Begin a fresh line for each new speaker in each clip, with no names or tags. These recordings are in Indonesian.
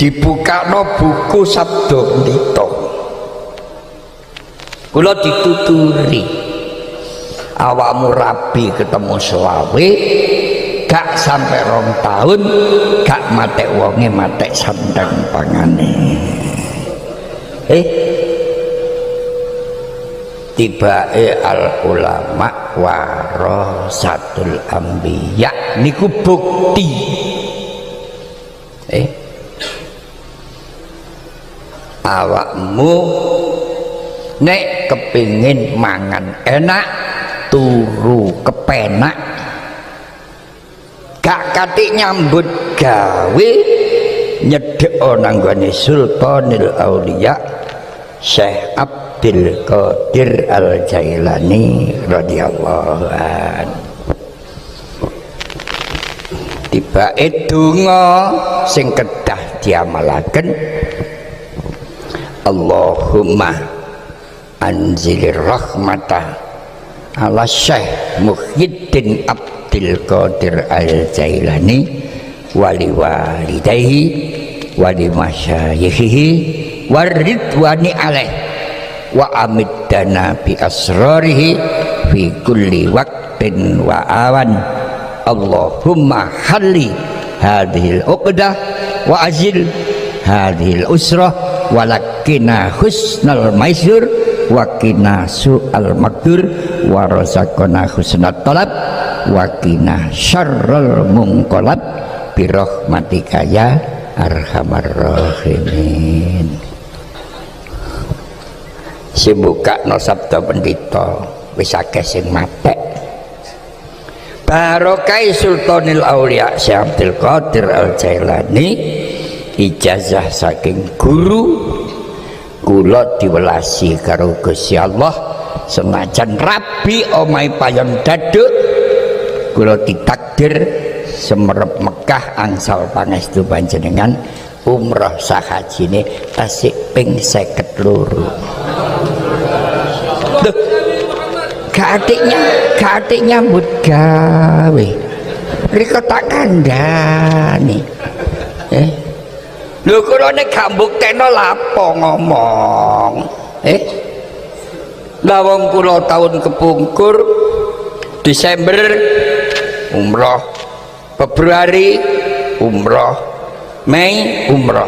dibukakno buku Sabda Pendhita. Kula dituturi awakmu rabi ketemu selawe gak sampai 2 tahun gak matek wonge matek sandang pangane. Tibae al ulama warasatul anbiya niku bukti. Awakmu nek kepingin mangan enak turu kepenak gak katik nyambut gawe nyedek nang gone Sultanul Auliya Syekh Abdul Qadir Al Jailani radhiyallahu anhu. Tibake donga sing kedah diamalaken, Allahumma anzilir rahmata ala Syekh Muhyiddin Abdul Qadir Al Jailani wali walidayhi wali masyayikhihi waridwani alaih wa amiddana bi asrarihi fi kulli waqtin wa awan. Allahumma halli hadhil uqdah wa azil hadhil usrah walakina husnal maisur wa qina su'al maqdur wa razaqna husnat talab wa qina syarrul munqalab bi rahmatika ya arhamar rahimin. Sibukakno Sabda Pendhita wis akeh sing matek. Barokah Sultanul Auliya Syekh Abdul Qadir Al Jailani ijazah saking guru kula diwelasi karo Gusti Allah senajan rabi omahe payon daduk kula ditakdir semerep Mekah angsal pangestu panjenengan umrah sah hajine tasik ping 52. Gatik nyambut gawe riko tak kandhani. Lho kula nek gak mbukteno lapo ngomong. Lah wong kula tahun kepungkur Desember umroh, Februari umroh, Mei umroh,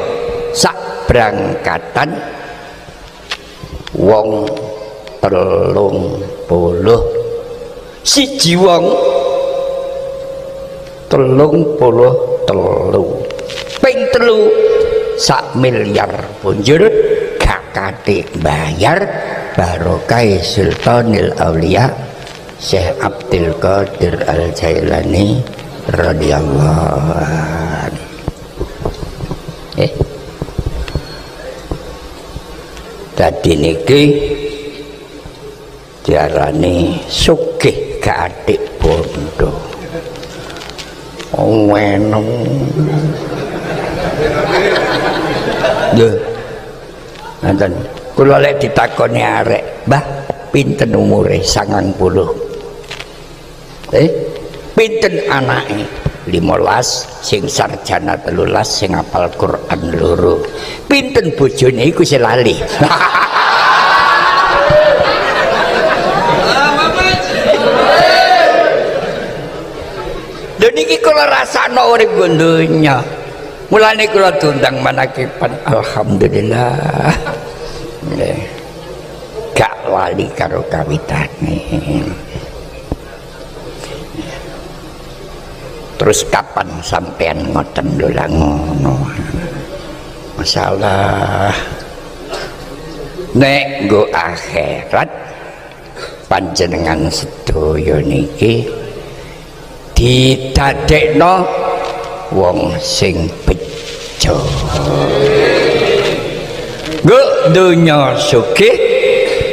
sak berangkatan wong 30 siji wong 33 ping 3 sak miliar punjul gak kate bayar barokah Sultanul Auliya Syekh Abdul Qadir Al Jailani radhiyallahu anhu. Dadi niki diarani sugih gak adik bondo. Weneng. Lho. Nanten kula lek ditakoni arek, "Mbah, pinten umure?" 90. Pinten anake? 15, sing sarjana 13, sing hafal Quran 2. Pinten bojone iku sing lali. Dan ini kula rasakno urip donya. Mulane kula diundang manakipan alhamdulillah. Gak lali karo kawitane. Terus kapan sampean ngoten lho ngono. Masalah nek nggo akhirat panjenengan sedaya niki didadekno wong sing bejo. Nggo donya sugih,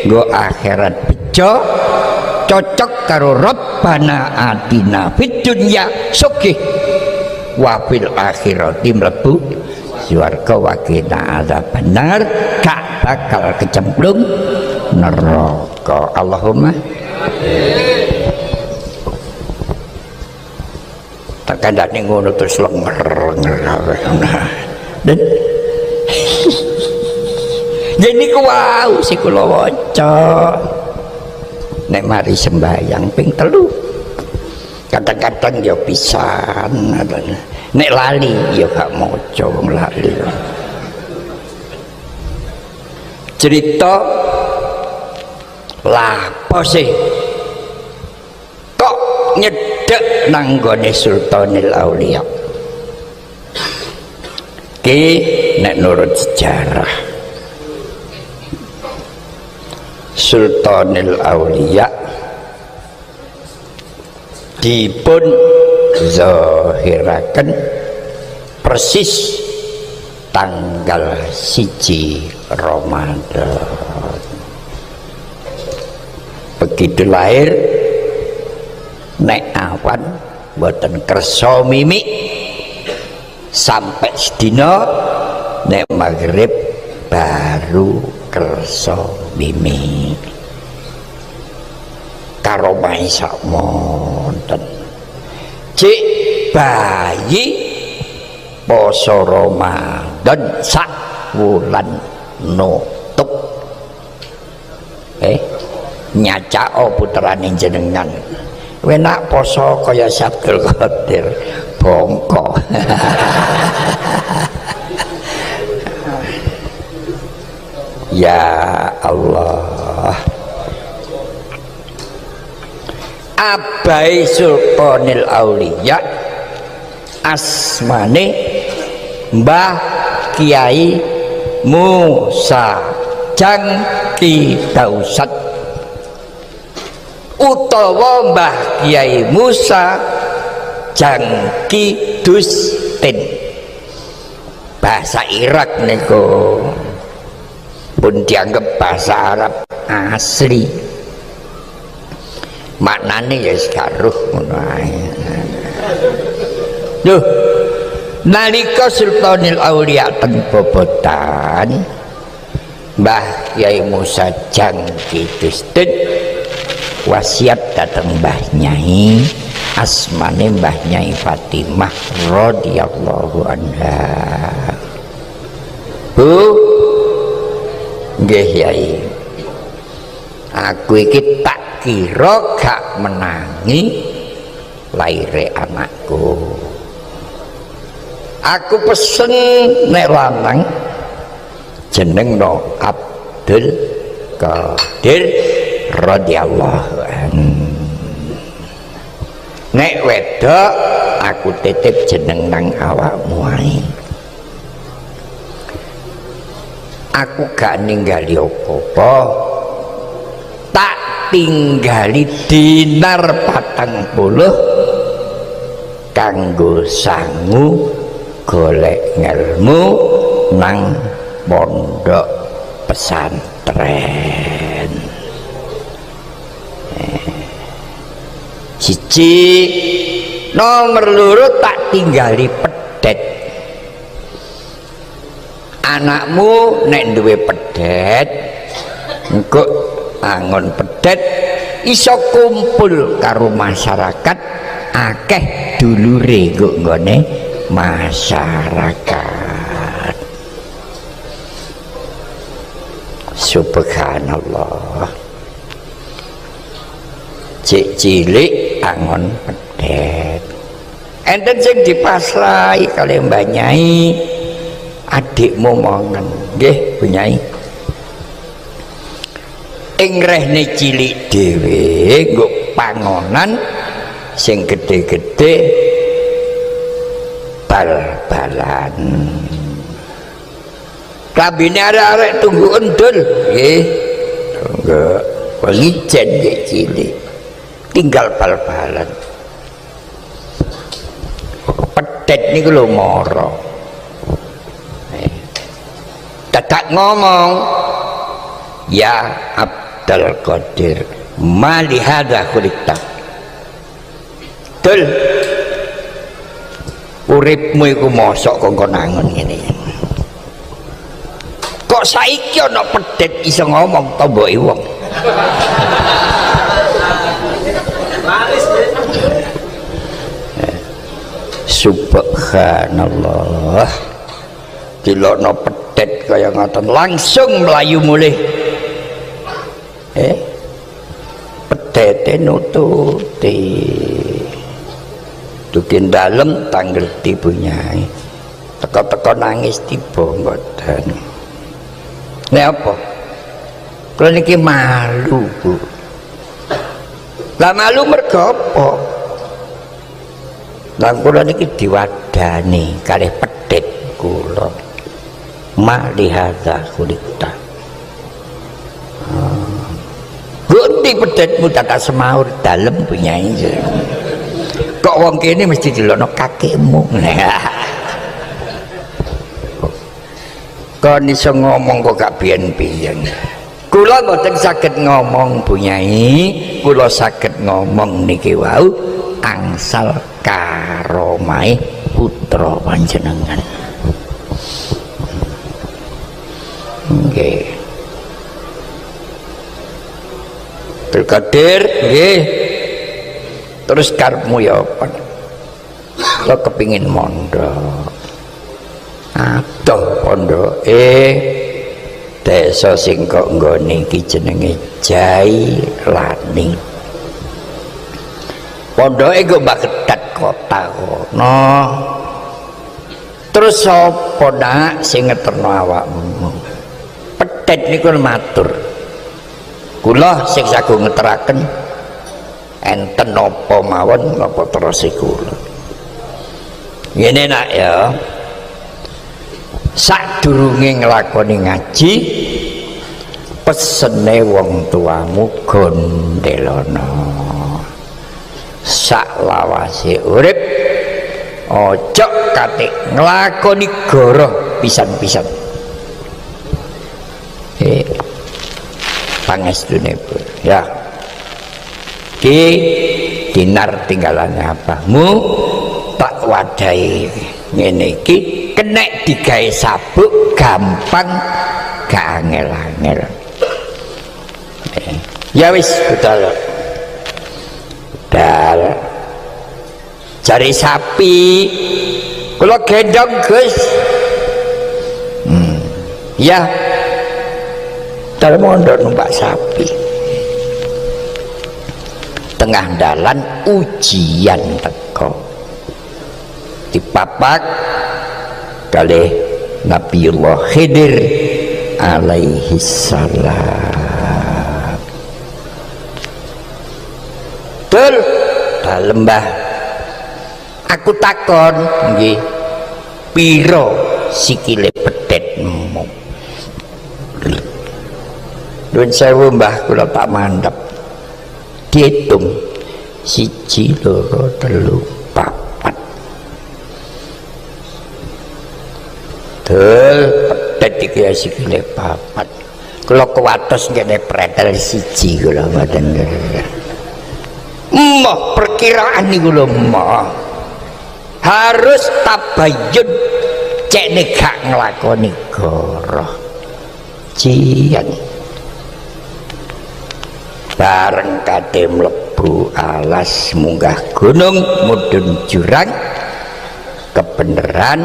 nggo akhirat bejo, cocok karo Rabbana atina fid dunya sugih wa fil akhirati mlebu swarga wa qina adzabannar, gak bakal kecemplung neraka. Allahumma kandhane ngono terus lenger. Dan Nggih niku wau sing kula waca nek mari sembahyang ping 3. Kadang-kadang ya pisan, nek lali ya gak maca wong lali. Cerita lah apa sih kok nyedek nang gone Sultanil Aulia ki nek nurut sejarah Sultanil Aulia dipun zahiraken persis tanggal 1 Ramadan. Begitu lahir nek awan boten kersa mimik sampai sedina nek maghrib baru kersa mimik karo mai sakmonten. Cik bayi poso Ramadan sak wulan nutup nyacao puterane jenengan wenak poso kaya Sabtul Qadir bongko. Ya Allah, abai Sultanil Aulia asmane Mbah Kiai Musa Jangki Dausat utawa Mbah Kiai Musa Jangki Dustin. Bahasa Irak niku pun dianggap bahasa Arab asli, maknane ya sekaruh ngono ae. Duh, nalika Sultanil Aulia teng Bobotan, Mbah Kiai Musa Jangki Dustin wasiat dateng Mbah Nyai, asmane Mbah Nyai Fatimah radhiyallahu anha. Bu, nggih Yai, aku iki tak kira gak menangi laire anakku. Aku pesen nek lanang jenengno Abdul Qadir radhiyallahu anhu. Nek wedok aku titip jeneng nang awakmu ae. Aku gak ninggali apa-apa, tak tinggali dinar 40 kanggo sangu golek ngelmu nang pondok pesantren. Siji nomor loro tak tinggali pedet. Anakmu nek duwe pedet engko angon pedet iso kumpul karo masyarakat, akeh dulure nggo nggone masyarakat. Subhanallah, cek cilik angon pedet enten sing dipasrai kali Mbah Nyai, adikmu mongen nggih Bu Nyai, ing rehne cilik dhewe nggo pangonan sing gede-gede bal-balan. Kabine arek-arek tunggu endul nggih, enggak pengijen nggih cilik tinggal bal-balan. Pedet niku lho mara. Dadak ngomong, ya Abdul Qadir mali hadza khuliqta. Dul, uripmu iku mosok kok nangon ngene. Kok saiki ana pedet iso ngomong tomboke wong. Subhanallah, dilokno pedet pedet kaya ngoten langsung melayu mulih. Pedete nututi dukin dalem tanggal tibunyai teko-teko nangis tiba mboten. Nek apa? Kula niki malu, Bu. Lah malu mergo apa? Lah kula niki diwadani kalih pedhet kula. Ma lihadza khuliqta. Gundi pedhetmu tata semaur dalem punyai. Kok wong kene mesti dilono kakekmu. Kon iso ngomong kok gak biyen-biyen. Kula mboten saged ngomong punyai, kula saged ngomong niki wau angsal karomahe putra panjenengan. Nggih. Terkadir nggih. Terus karepmu ya apa? Kula kepingin mondok. Adoh pondoke desa sing kok nggone iki jenenge Jailani. Pondoke kok Bagedat kota kono. Terus sapa nak sing ngeterno awakmu? Pedhet niku matur. Kula sing sagung ngeteraken enten napa mawon napa terus kula. Ngene nak ya. Sadurunge nglakoni ngaji pesene wong tuamu gondelana saklawase urip ojo kate nglakoni goroh pisan-pisan. Pangestune Bu ya ki dinar tinggalannya apamu tak wadai ngene iki kenek digawe sabuk gampang gak angel-angel. Ya wis budal cari sapi kula gendong Gus. Ya dal mondok numpak sapi tengah dalan ujian teko dipapak kali Nabiullah Khidir alaihi salam. Tul lembah aku takon nggih piro sikile pedhetmu? Nuwun sewu Mbah kula tak mandhap diitung 1 2 3 4 Dul pedhet iki sikile 4 kula kuwatos ngene pretel 1 kula mboten. Moh perkiraan niku lho moh harus tabayun cek nek gak nglakoni goroh cian bareng kate mlebu alas munggah gunung mudhun jurang kebeneran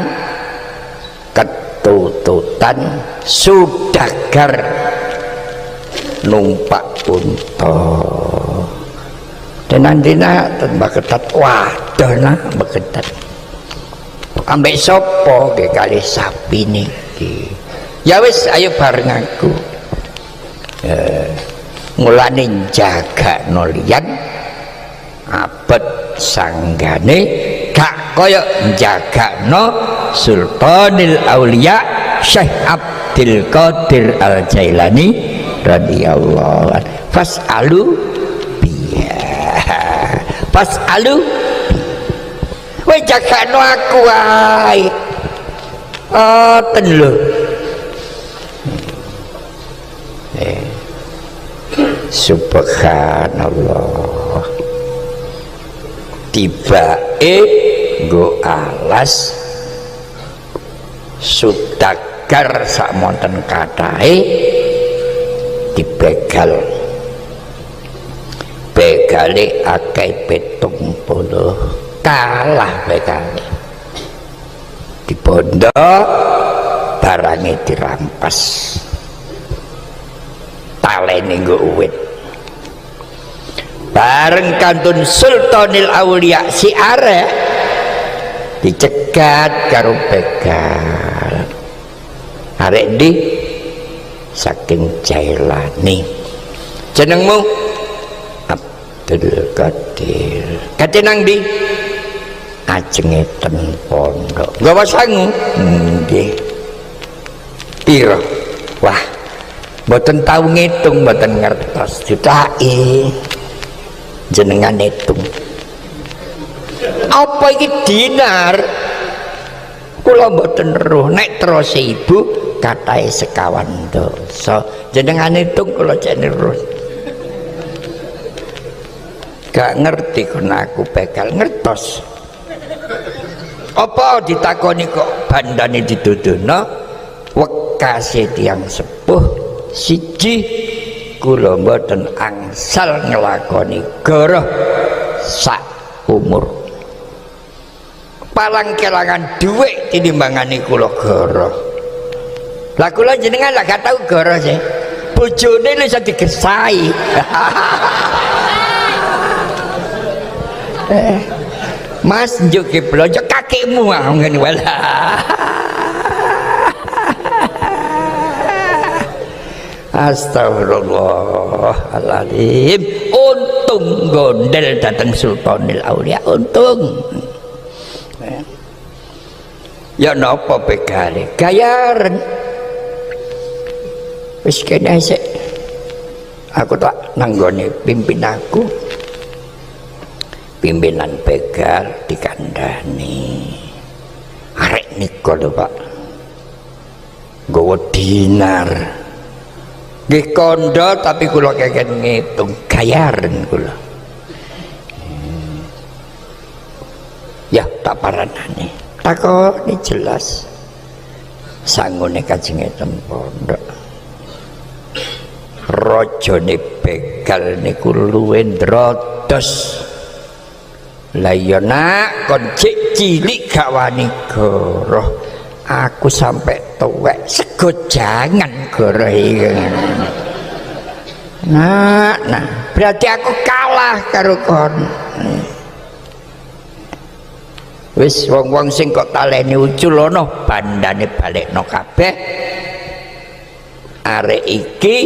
ketututan sudagar numpak unta tenan-tenan Bagedat waduh nah Bagedat ambek sopo ke kali sapi niki ya wis ayo bareng aku mulane jaga nolian abet sanggane gak koyo jaga no Sultanil Aulia Syekh Abdul Qadir Al Jailani radhiyallahu anhu fasalu fasalu weh jagano aku wae ten lho subhanallah tibae nggo alas sudagar sakmonten kathahe dibegal begale akeh 70 kalah begale dibondo barangnya dirampas, talene nggo uwit. Bareng kantun Sultanil Aulia si arek dicegat karo begal. Arek ndi saking Jailani. Jenengmu Abdul Qadir. Kate nang ndi? Ajenge ten pondok. Nggawa sangu? Nggih. Piro? Wah, mboten tau ngitung, mboten ngertos. Jutake jenengan hitung. Apa iki dinar? Kula mboten roh. Nek terus ibu katahe sekawan dosa. Jenengan hitung kula jane roh. Gak ngerti kon aku begal ngertos. Apa ditakoni kok bandane diduduhna? Wekase tiyang sepuh siji kula mboten angsal nglakoni goroh sak umur. Palang kelangan dhuwit tinimbangane kula goroh. Lah kula jenengan lah gak tau goroh sih. Bojone lho iso digesai. Mas njuk ki blonjo kakekmu ngene wae. Astagfirullahaladzim. Untung gondel datang Sultanil Aulia, untung. Ya napa begale gayaran wis kene sik aku tak nanggone pimpin aku, pimpinan begal dikandani arek nika lho Pak nggawa dinar nggih kondo tapi kula keken ngitung gayaran kula. Ya tak paranane takoni jelas sangune Kanjeng ten pondok rajane begal niku luwih ndrodos. Lah ya nak kon cilik gak wani goroh, aku sampai tuwek sego jangan goroh iki. Nah berarti aku kalah karo kon. Wis wong-wong sing kok taleni ucul ana bandane balekno kabeh. Arek iki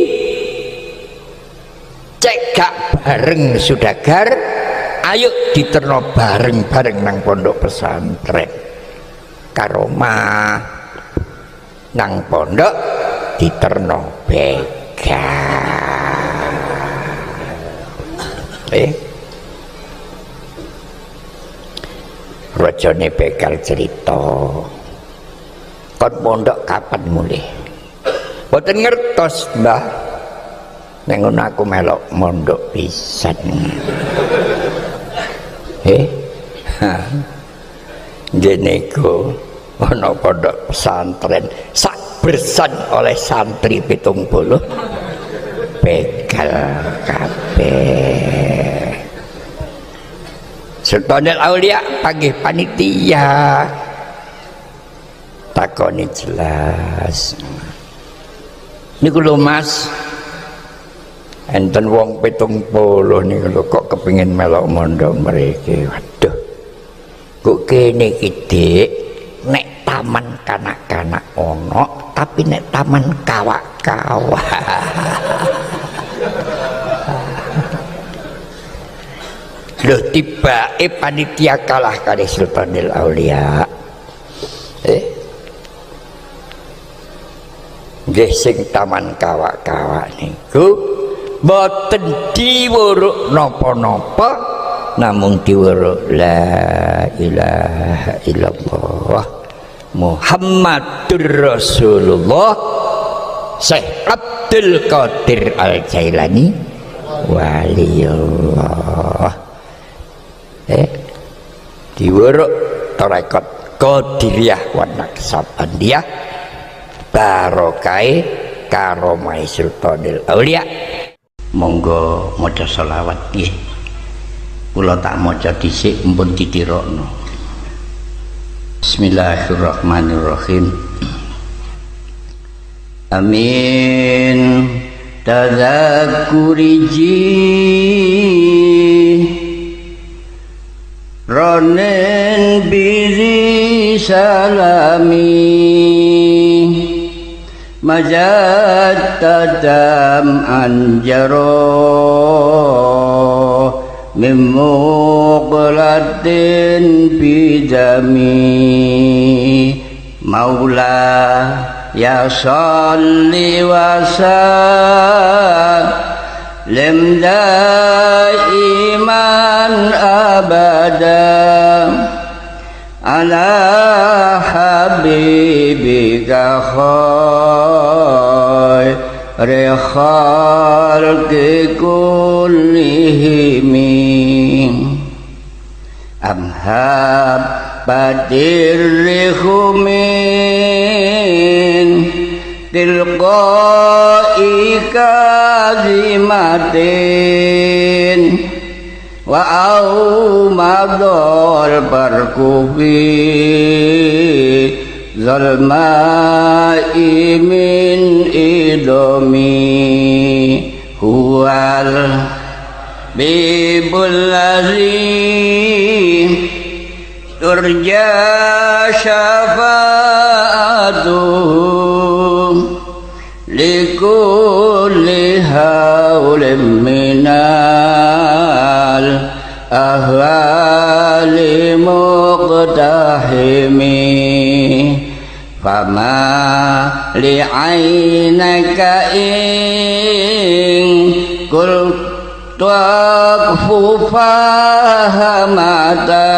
cek gak bareng Sudagar, ayo diterno bareng-bareng nang pondok pesantren. Karo mah nang pondok diterno begal. Rajane begal cerita, kon pondok kapan mulih? Mboten ngertos, Mbah. Nek ngono aku melok mondok pisan. Ngene iku ana pondok pesantren sak bersan oleh santri 70 begal kabeh. Sultanil Aulia panggih panitia takoni jelas niku lho Mas enten wong 70 niku lho kok kepengin melok mondok mriki. Waduh kok kene iki Dik nek taman kanak-kanak ono tapi nek taman kawak-kawak lho tibake panitia kalah kali Sultanil Aulia. Nggih sing taman kawak-kawak niku boten diwuruk napa-napa namung diwuruk la ilaha illallah Muhammadur Rasulullah Syekh Abdul Qadir Al-Jailani waliullah. Diwuruk tarekat Qadiriyah wa Naqsabandiyah barokai karomai Sultanil Aulia. Monggo maca selawat nggih. Kula tak maca dhisik mumpun ditirokno. Bismillahirrahmanirrahim. amin tadzakuriji ronen bizi salami majat tadam anjaro mimuqlatin bidami maula ya salli wa sallim daiman abada ala habibika khairi khalqi kullihim amhab badirrihumin tilqai kazimatin wa aumadol barkufi zalmai min idomi huwal bibul lazim turja syafa'atuhum likulli hawlim minal ahwali muqtahimi fama li'ainaka in kul tuakfu fahamata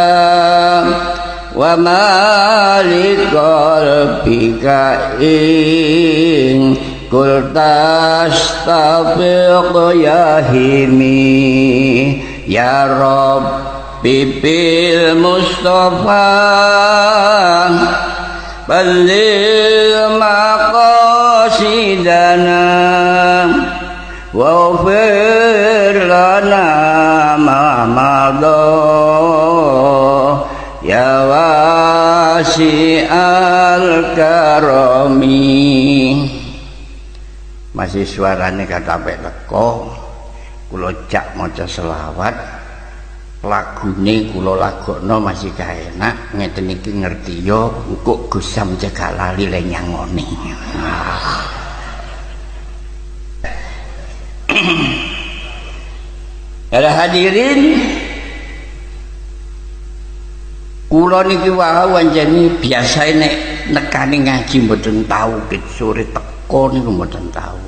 wa maliqalbika in kul tastafiq yahimi ya Rabbi bil Mustafa balligh maqasidana waghfir lana ma madha ya wasi'al karami. Masih suarane katapek teko kula jak maca selawat lagune kula lagokno masih kaenak ngeten iki ngerti yo engko Gusam cekak lali le nyangoni. Ada hadirin kula niki wae wancane biasa nek nekani ngaji mboten tau ket sore teko niku mboten tau.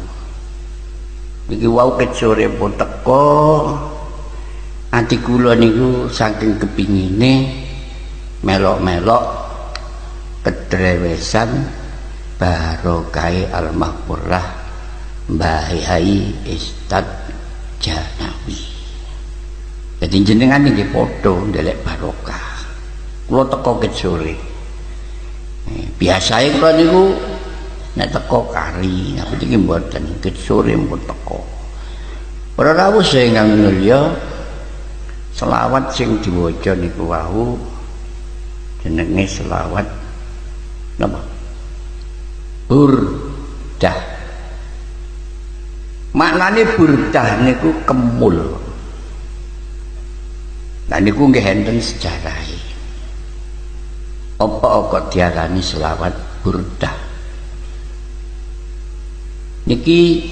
Niki wau ket sore pun teko ati kula niku saking kepingine melok-melok kedrewesan barokah almahfurah Mbah Yai Ustaz Janawi. Jadi jenengan niki padha ndelek barokah. Kula teko ket sore. Biasae kula niku nek teko kari, tapi iki mboten ket sore pun teko. Para rawuh sing mulya selawat sing diwaca niku wau jenenge selawat napa? Burdah. Maknane burdah niku kemul. Nah niku nggih enten sejarahe. Apa kok diarani selawat burdah? Niki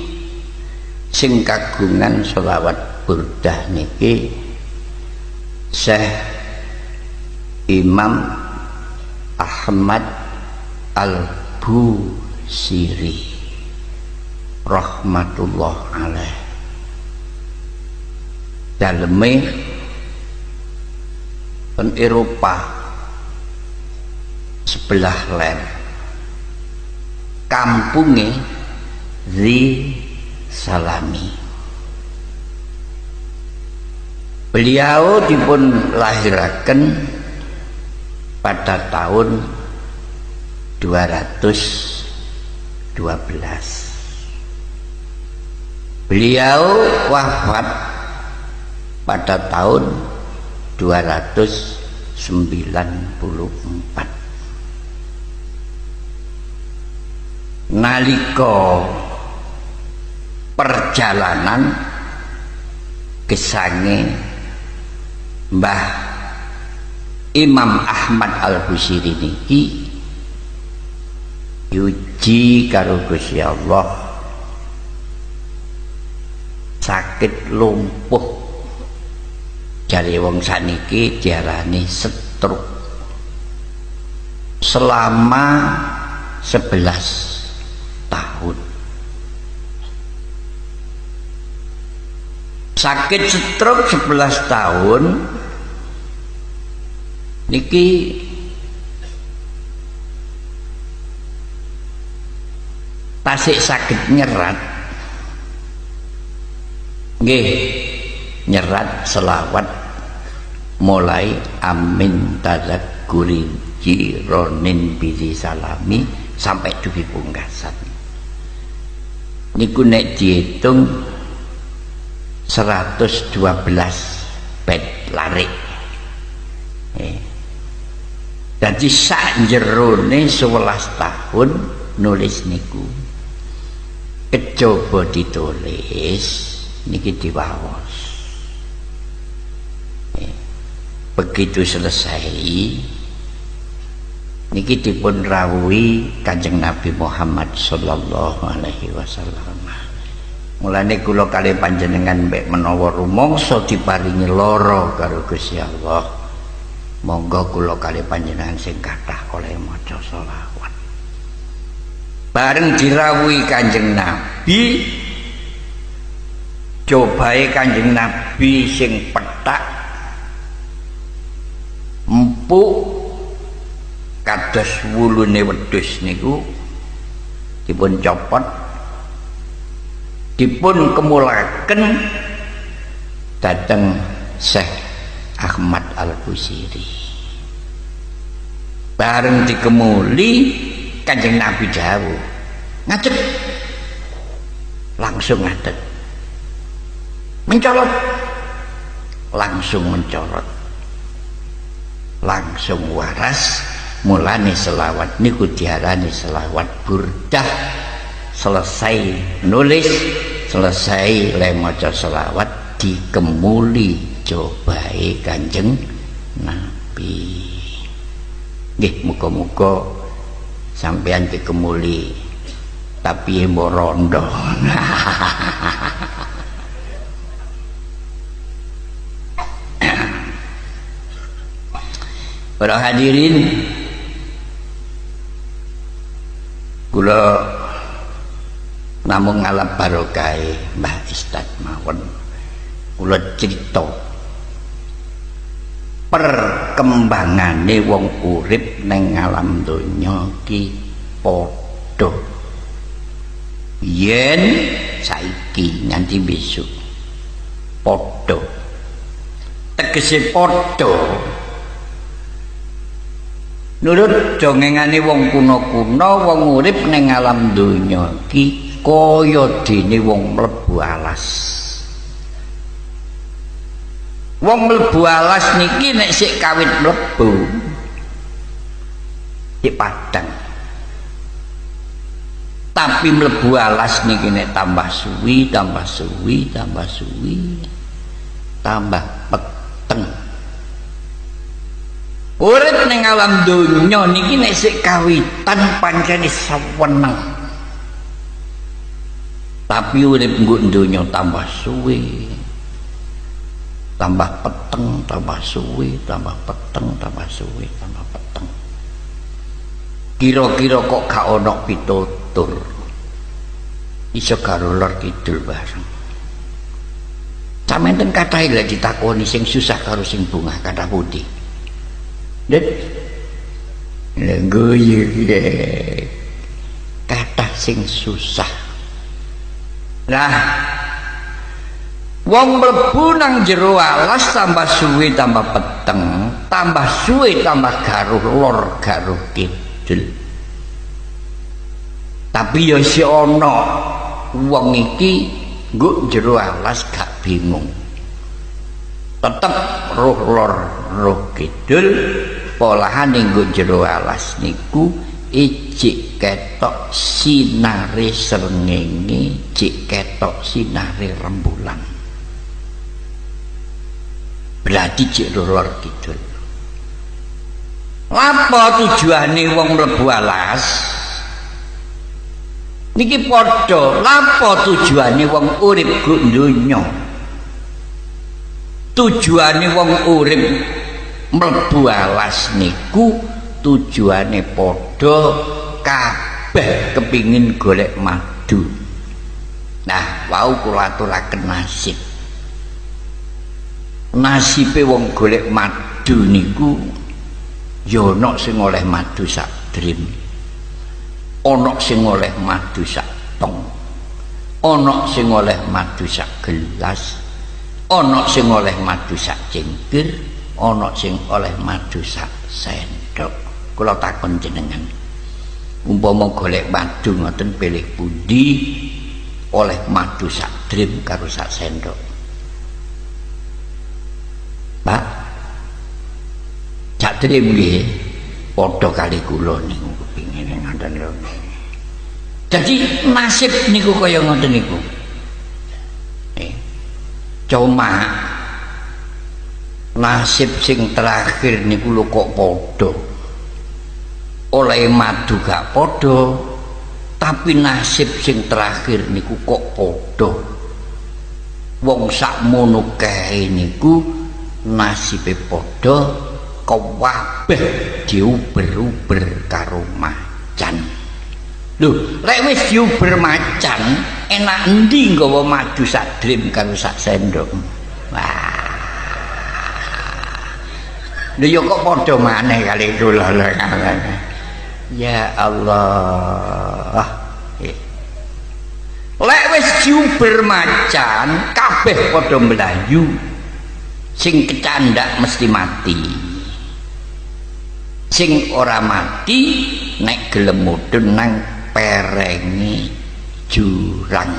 sing kagungan selawat burdah niki Syekh Imam Ahmad Al-Busiri rahmatullah alaih. Daleme pen Eropa sebelah ler kampunge Zi Salami. Beliau dipun lahiraken pada tahun 212. Beliau wafat pada tahun 294. nalika perjalanan gesange Mbah Imam Ahmad Al-Busiri niki yuji karo Gusti Allah sakit lumpuh jare wong saniki diarani stroke selama 11 tahun. Sakit stroke 11 tahun niki tasik sakit nyerat nggih nyerat selawat mulai amin tadzakuri jironin bizi salami sampai dugi pungkasan niku nek dihitung 112 bed larik jadi sak jerone 11 tahun nulis niku kecoba ditulis niki diwaos begitu selesai niki dipun rawuhi Kanjeng Nabi Muhammad sallallahu alaihi wasallam. Mulane kula kalih panjenengan mbek menawa rumangsa diparingi lara karo Gusti Allah, monggo kula kalih panjenengan sing kathah oleh maca selawat. Bareng dirawuhi Kanjeng Nabi, cobae Kanjeng Nabi sing petak empuk kados wulune wedhus niku dipun copot dipun kemulaken dhateng Syekh Ahmad Al-Busiri. Bareng dikemuli Kanjeng Nabi dawuh ngadeg langsung ngadeg mencolot langsung mencolot langsung waras. Mulane selawat niku diarani selawat burdah. Selesai nulis selesai le maca selawat dikemuli cobae Kanjeng Nabi. Nggih muga-muga sampeyan dikemuli tapi mbok rondo. Para hadirin, kula namung ngalap barokah Mbah Ustaz mawon kula crita perkembangane wong urip ning alam donya ki padha yen saiki nganti besok padha tegese padha nurut dongengane wong kuna-kuna wong urip ning alam donya ki kaya dene wong mlebu alas. Wong mlebu alas niki nek sik kawit mlebu sik padang. Tapi mlebu alas niki nek tambah suwi, tambah suwi, tambah suwi, tambah peteng. Urip ning alam donya niki nek sik kawitan pancen saweneng. Tapi urip nggo donya tambah suwi, tambah peteng, tambah suwi, tambah peteng, tambah suwi, tambah peteng. Kira-kira kok gak ana pitutur. Iso karo lor kidul bareng. Sampeyan kathah lek ditakoni sing susah karo sing bungah kathah pundi. Dit guyu kathah sing susah. Lah wong mlebu nang jero alas tambah suwi tambah peteng, tambah suwi tambah garuh lor garuh kidul. Tapi ya si ana wong iki nggo jero alas gak bingung. Tetep roh lor roh kidul polahane nggo jero alas niku ijik cik ketok sinare srengenge, cik ketok sinare rembulan. Berarti cik lor kidul. Apa tujuane wong mlebu alas? Niki padha, lapa tujuane wong urip go donya? Tujuane wong urip mlebu alas niku tujuane padha, kabeh kepingin golek madu. Nah, wau kula aturaken nasib. Nasibe wong golek madu niku ya ana sing oleh madu sak drim, ana sing oleh madu sak tong, ana sing oleh madu sak gelas, ana sing oleh madu sak cengkir, ana sing oleh madu sak sendok. Kula takon jenengan, umpama golek madu ngoten pilih pundi oleh madu sak drim karo sak sendok? Pak, sak drim nggih padha kali kula niku kepingin ngoten lho. Jadi nasib niku kaya ngoten niku. Cuma nasib sing terakhir niku lho kok padha. Oleh madu gak padha, tapi nasib sing terakhir niku kok padha. Wong sakmono kae niku nasibe padha, kabeh diuber-uber karo macan. Lho, lek wis diuber macan, enak endi nggawa madu sak drim karo sak sendok? Wah. Lho ya kok padha maneh kali kula lho. Ya Allah. Lek wis diuber macan, kabeh padha mlayu. Sing kecandak mesti mati. Sing ora mati nek gelem mudhun nang perenge jurang.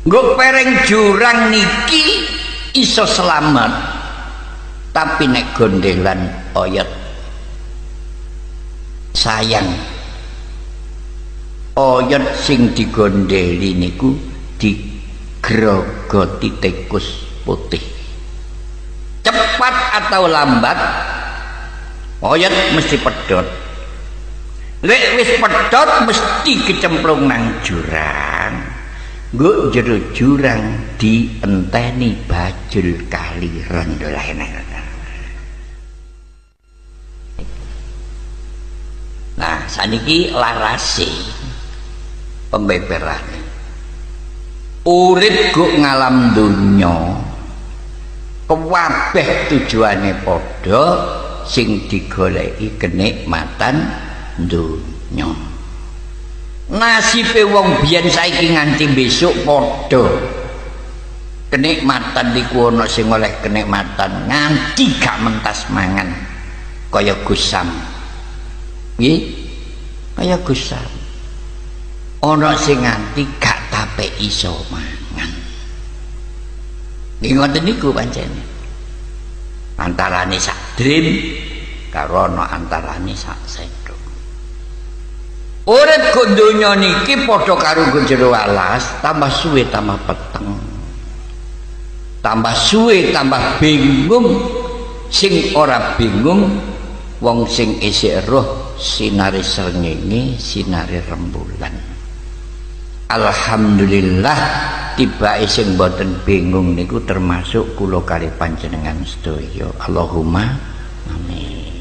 Nggo pereng jurang niki iso selamat, tapi nek gondelan oyot sayang. Oyot sing digondeli niku digrogoti tikus putih. Cepat atau lambat oyot mesti pedhot. Lek wis pedhot mesti kecemplung nang jurang. Nggo jero jurang dienteni bajul kali rendolae. Nah, saniki larase pembeberane. Urip go ngalam donya, kabeh tujuane padha, sing digoleki kenikmatan donya. Nasibe wong biyen saiki nganti besok padha. Kenikmatan niku ana sing oleh kenikmatan nganti gak mentas mangan kaya Gusam. Nggih, kaya Gusam. Ana sing nganti gak tape iso mangan. Nggih ngoten niku pancene. Antarane sak drim karo ana antarane sak sendok. Urip go donya niki padha karo go jero alas, tambah suwe tambah peteng. Tambah suwe tambah bingung. Sing ora bingung wong sing isih roh sinare srengenge, sinare rembulan. Alhamdulillah tibake sing mboten bingung niku termasuk kula kali panjenengan sedaya. Allahumma amin.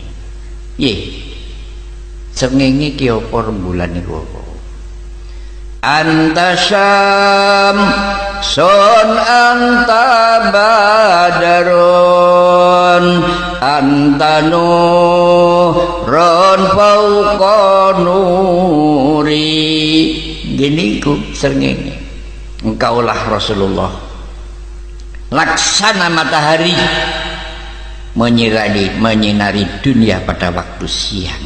Nggih. Srengenge ki apa rembulan niku apa? Anta syam sun anta badarun anta nurun fauqa nuri. Gini ku srengenge. Engkaulah Rasulullah, laksana matahari menyinari dunia pada waktu siang,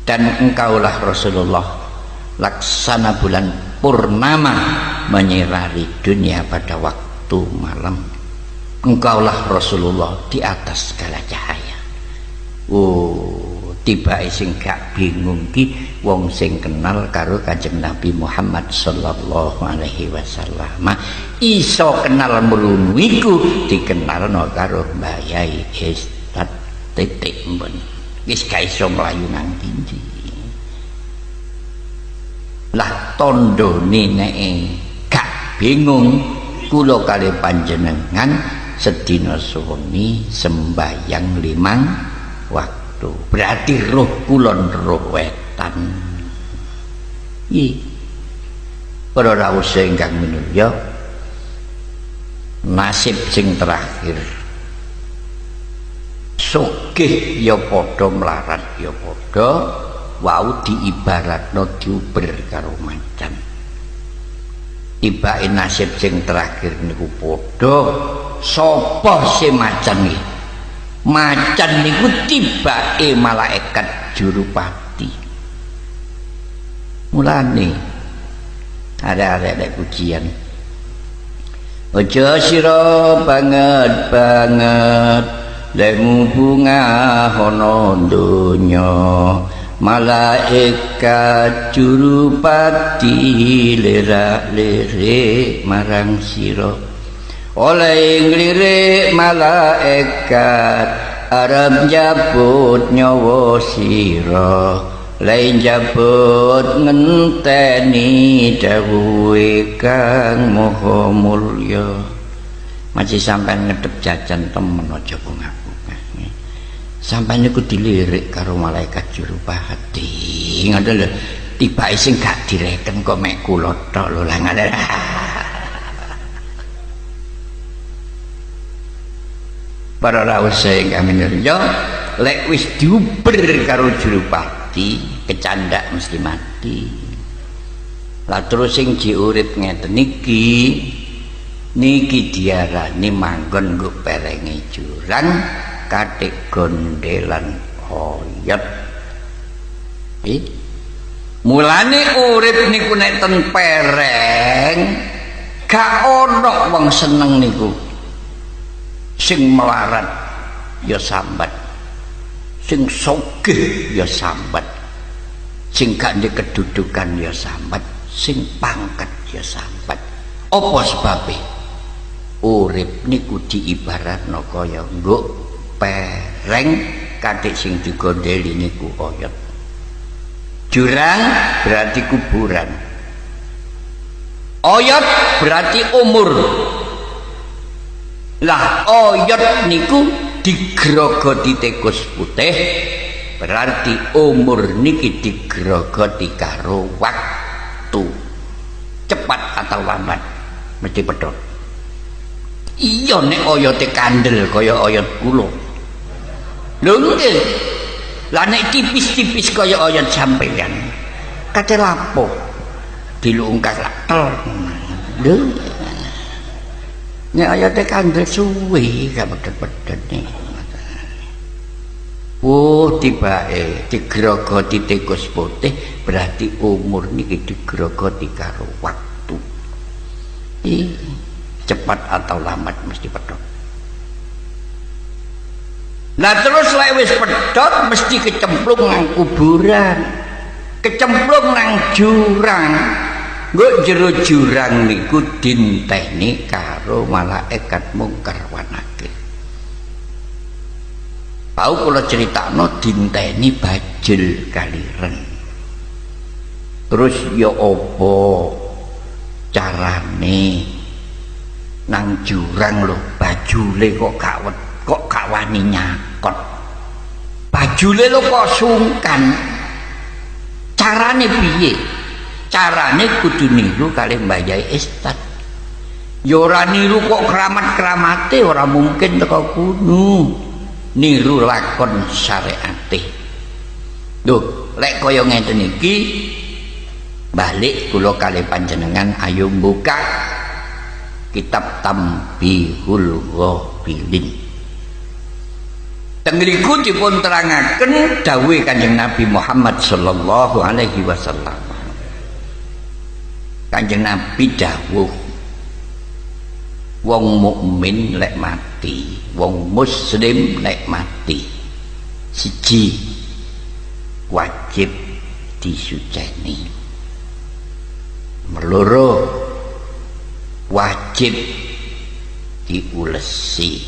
dan engkaulah Rasulullah laksana bulan purnama menyinari dunia pada waktu malam. Engkaulah Rasulullah di atas segala cahaya. tibake sing gak bingung ki wong sing kenal karo Kanjeng Nabi Muhammad sallallahu alaihi wasallam. Iso kenal mrunu iku dikenalno karo Mbah Yai Ustaz titik mbon. Wis gak iso mlayu nang ndi. Lah tandane nek gak bingung kula kali panjenengan sedina suwengi sembahyang 5 waktu. Berarti roh kulon roh wetan. Para rawuh ingkang minulya, nasib sing terakhir sugih ya padha melarat ya padha wau diibaratno diuber karo macan. Tibake nasib sing terakhir niku padha sapa sing macan iki? Macan niku tibake malaikat Jurupati. Mulane arek-arek pujian aja sira banget lemu bunga ana donya malaikat Jurupati lirak-lirik marang sira oleh nglirik malaikat arep njabut nyawa sira lain jabut ngenteni dawuhe kang maha mulya. Masih sampean ngedep jajan temen aja bunga-bunga. Sampeyan niku dilirik karo malaikat Jurupati. Ngoten lho, tibake sing gak direken kok mek kula tok lho lah ngoten. Para rawuh sing minulya, lek wis diuber karo Jurupati, kecandak mesti mati. Lah terus sing diurip ngeten niki diarani manggon nggo perenge jurang katik gondelan oyot. Mulane urip niku nek ten pereng gak ono wong seneng niku. Sing melarat ya sambat, sing sugih ya sambat, sing gak ndek kedudukan ya sambat, sing pangkat ya sambat. Apa sebabe? Urip niku diibaratno kaya nggo pereng katik sing digondeli niku oyot. Jurang berarti kuburan, oyot berarti umur. Lah oyot niku digrogoti tikus putih, berarti umur niki digrogoti karo waktu. Cepat atau lambat mesti pedhot. Iya nek oyote kandel kaya oyot kula. Lho nggih. Lah nek tipis-tipis kaya oyot sampeyan, kate lapo dilungkas lakel. Lho. Nek oyote kandel suwe gak pedhet-pedhet nih. Oh tibake digrogoti tikus putih berarti umur niki digrogoti karo waktu. Cepat atau lambat mesti pedhot. Nah terus lek wis pedhot mesti kecemplung nang kuburan, kecemplung nang jurang. Nggo jero jurang niku dinteni karo malaikat mungkar wa nakir. Tau kula critakno dinteni bajil kaliren. Terus ya apa carane nang jurang lho bajule kok gak wani nyakot. Bajule lho kok sungkan. Carane piye? Carane kudu niru kali Mbah Yai Ustaz. Ya ora niru kok keramat-keramate ora mungkin teko kuno. Niru lakon syariate. Lho, lek kaya ngeten iki balik kula kali panjenengan ayo buka kitab Tambihul Ghafilin. Tengriku dipun terangaken dawuh Kanjeng Nabi Muhammad sallallahu alaihi wasallam. Kanjeng Nabi dawuh wong mukmin lek mati, wong muslim lek mati, siji wajib disuceni. Meloro wajib diulesi.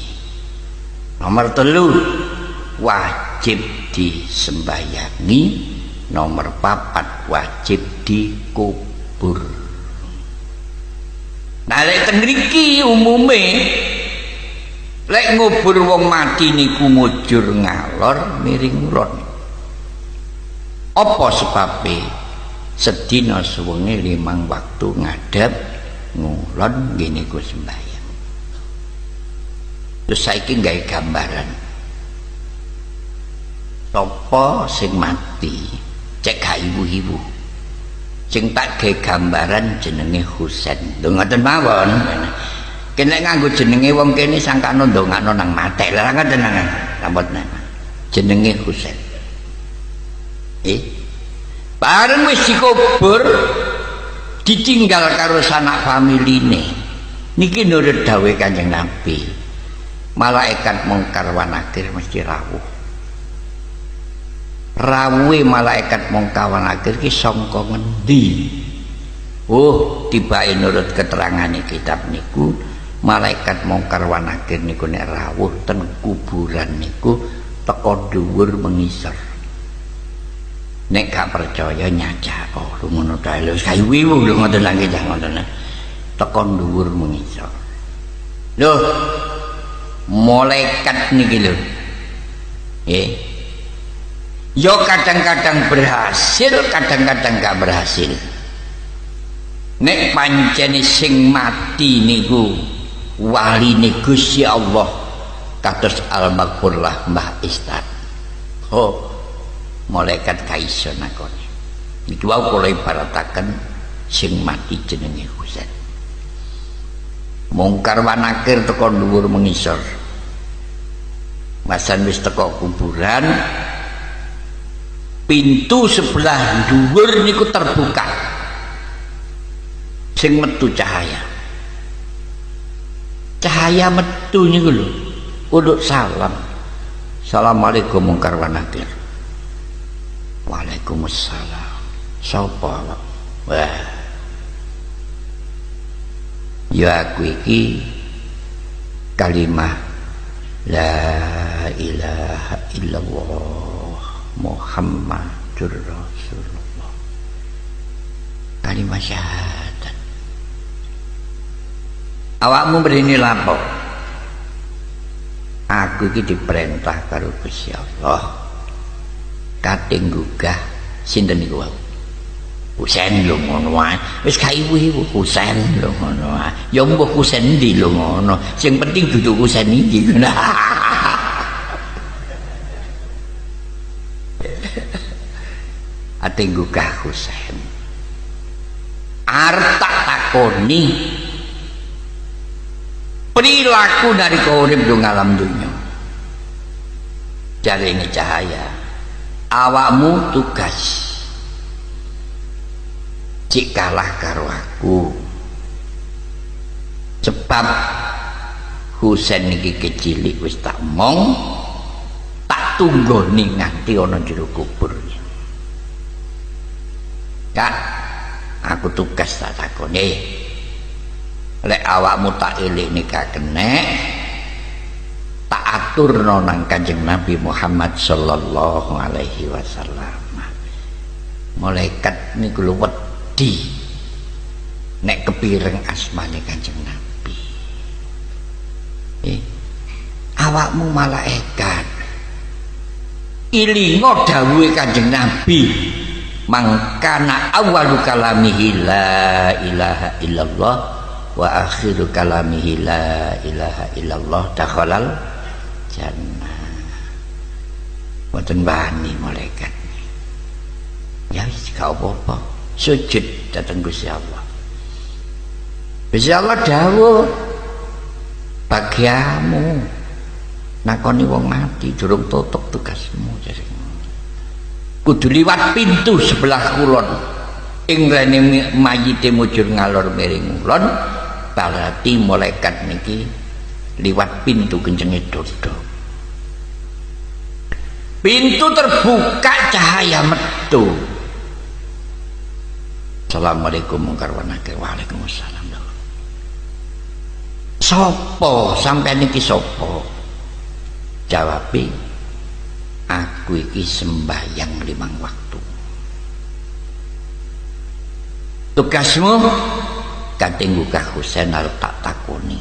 Nomor 3 wajib disembayangi. Nomor 4 wajib dikubur. Nah lek teng mriki umume lek ngubur wong mati niku mujur ngalor miring ulon. Apa sebabe? Sedina suwengi 5 waktu ngadep ngulon ngene ku sembahyang. Terus saiki gawe gambaran. Sapa sing mati? Cek gak ibu-ibu. Sing tak gawe gambaran jenenge Husain. Lho ngoten mawon. Kene nganggo jenenge wong kene sangkano ndongakno nang mate. Lah ngoten nang rambut nama. Jenenge Husain. Bareng wis dikubur ditinggal karo sanak familine. Niki nurut dawuh Kanjeng Nabi. Malaikat mungkar wa nakir mesti rawuh. Rawuhe malaikat mungkar wa nakir ki sangka ngendi? Oh, tibake nurut keterangane kitab niku malaikat mungkar wa nakir niku nek rawuh ten kuburan niku teka dhuwur mengisor. Nek gak percaya nyacak kok ngono ta lho kayuwiwu lho ngoten lho nggih ngoten. Tekan dhuwur mengisor. Lho malaikat niki lho. Ya kadang-kadang berhasil, kadang-kadang gak berhasil. Nek pancene sing mati niku waline Gusti Allah kados Al-Maghfurlah Mbah Istad. Oh malaikat kaiso nakone. Iki wae kula ibarataken sing mati jenenge Husain. Mungkar wa nakir teko dhuwur mengisor. Masan wis teko kuburan, pintu sebelah dhuwur niku terbuka. Sing metu cahaya. Cahaya metu niku lho. Kudu salam. Assalamualaikum mungkar wa nakir. Waalaikumsalam. Sapa? Wah. Ya aku iki kalimah la ilaha illallah Muhammadur Rasulullah. Kalimah syahadat. Awakmu mrene lapo? Aku iki diperintah karo Gusti Allah. Kating gugah sinten niku wae Husain lho ngono wae wis gak ibu-ibu Husain lho ngono wae ya mbuh Husain ndi lho ngono sing penting duduk Husain iki ate gugah Husain arep tak takoni perilaku dari urip do ngalam dunya jarene cahaya awakmu tugas cik kalah karo aku sebab Husain iki kecilik wis tak mong tak tunggoni nganti ana jero kubur. Kak aku tugas tak takoni lek awakmu tak eling gak kenek tak aturno nang Kanjeng Nabi Muhammad sallallahu alaihi wasallam. Malaikat niku lho wedi nek kepireng asmane Kanjeng Nabi. Awakmu malaikat ilingo dawuhe Kanjeng Nabi mangkana awwalu kalamihi la ilaha illallah wa akhiru kalamihi la ilaha illallah dakhalal jannah. Mboten bani malaikat. Ya wis gak apa-apa. Sujud dateng Gusti Allah. Gusti Allah dawuh bagiamu nakoni wong mati durung tutup tugasmu jare. Kudu liwat pintu sebelah kulon. Ing rene mayite mujur ngalor miring ulon berarti malaikat niki liwat pintu kencenge dodo. pintu terbuka, cahaya metu. Assalamualaikum warahmatullahi wabarakatuh. Waalaikumsalam. Sopo sampeyan iki sopo? Jawabe, aku iki sembahyang 5 waktu. Tugasmu kating Mbah Husain arep tak takoni.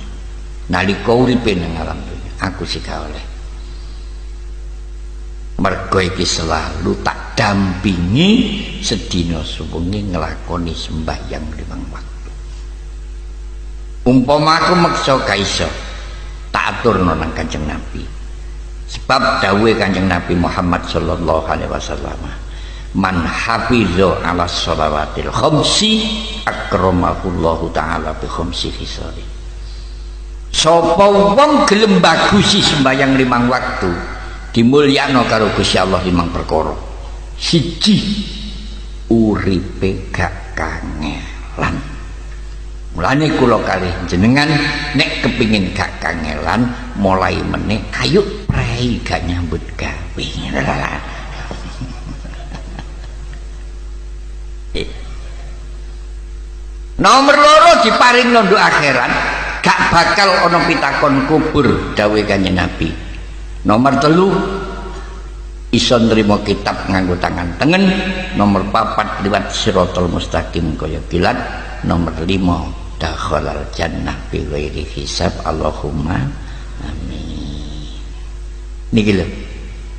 Nalika uripe nang alam dunya, aku sik gak oleh. Mergo iki selalu tak dampingi sedina suwengi nglakoni sembahyang 5 waktu. Umpama aku meksa gak iso, tak aturno nang Kanjeng Nabi. Sebab dawuhe Kanjeng Nabi Muhammad sallallahu alaihi wasallam, man hafiza ala shalawatil khamsi akramahullahu taala bi khamsi hisari. Sapa wong gelem bagusi sembahyang 5 waktu, dimulyakno karo Gusti Allah 5 perkara. Siji, uripe gak kangelan. Mulane kula kalih jenengan nek kepingin gak kangelan, mulai meneh ayo prei gak nyambut gawe. Nomor 2 diparing londo akhirat, gak bakal ana pitakon kubur dawuhe Kanjeng Nabi. Nomor 3 iso nrimo kitab nganggo tangan tengen. Nomor 4 liwat siratal mustaqim kaya kilat. Nomor 5 dakhalal jannah bi ghairi hisab. Allahumma amin. Niki lho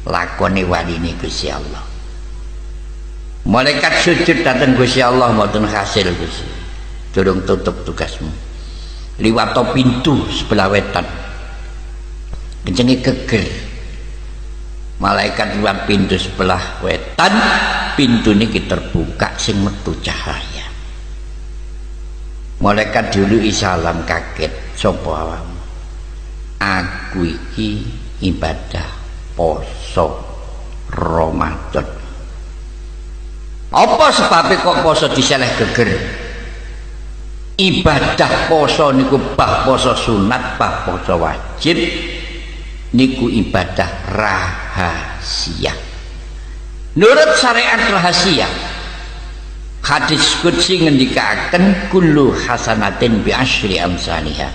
lakone waline Gusti Allah. Malaikat sujud dateng Gusti Allah mboten hasil Gusti. Durung tutup tugasmu. Liwat pintu sebelah wetan. Kencenge geger. Malaikat liwat pintu sebelah wetan, pintu niki terbuka sing metu cahaya. Malaikat dulu salam kaget, sapa awakmu? Aku iki ibadah poso Ramadan. Apa sebabnya kok poso diseleh geger? Ibadah poso niku bah poso sunat, bah poso wajib niku ibadah rahasia. Nurut syariat rahasia, hadis qudsi ngendikaken kullu hasanatin bi asyri amsalihha.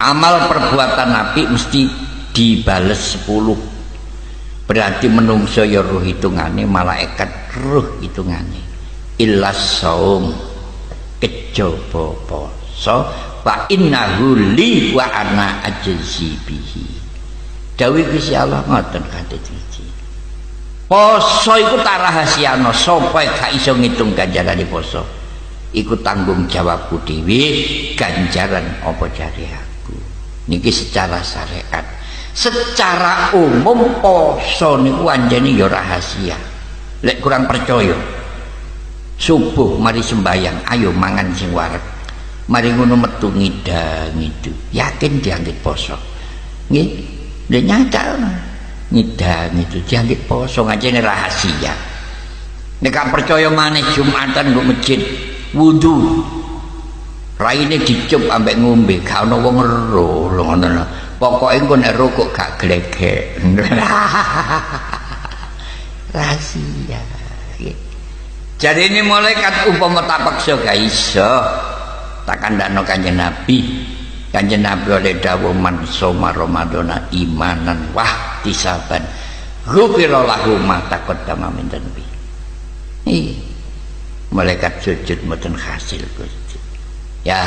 Amal perbuatan Nabi mesti dibales 10. Berarti menungso ya ruh hitungane, malaikat ruh hitungane. Illa saum, kejaba poso, fa innahu li wa ana ajzi bihi. Dawuh Gusti Allah ngoten kados iki. Poso iku tak rahasiano, sapa gak iso ngitung ganjarane poso. Iku tanggung jawabku dhewe, ganjaran apa jare aku. Niki secara syariat. Secara umum poso niku anjene ya rahasia. Lek kurang percaya, subuh mari sembahyang, ayo mangan sing wareg. Mari ngono metu ngidang itu, yakin dianggit poso. Nggih, lek nyata ngidang itu dianggit poso, ngajene rahasia. Nek gak percaya maneh Jumatan nggo masjid wudu, raine dicup ambek ngombe, gak ana wong ero ngono lho. Pokoke engko nek ero kok gak glegek. Rahasia. Jadi ini malaikat umpama tak paksa gak iso, tak kandhakno Kanjeng Nabi. Kanjeng Nabi oleh dawuh man soma Ramadana imanan wah tisaban ghufira lahu ma taqaddama min dhanbi. Malaikat sujud mboten hasil Gusti. Ya,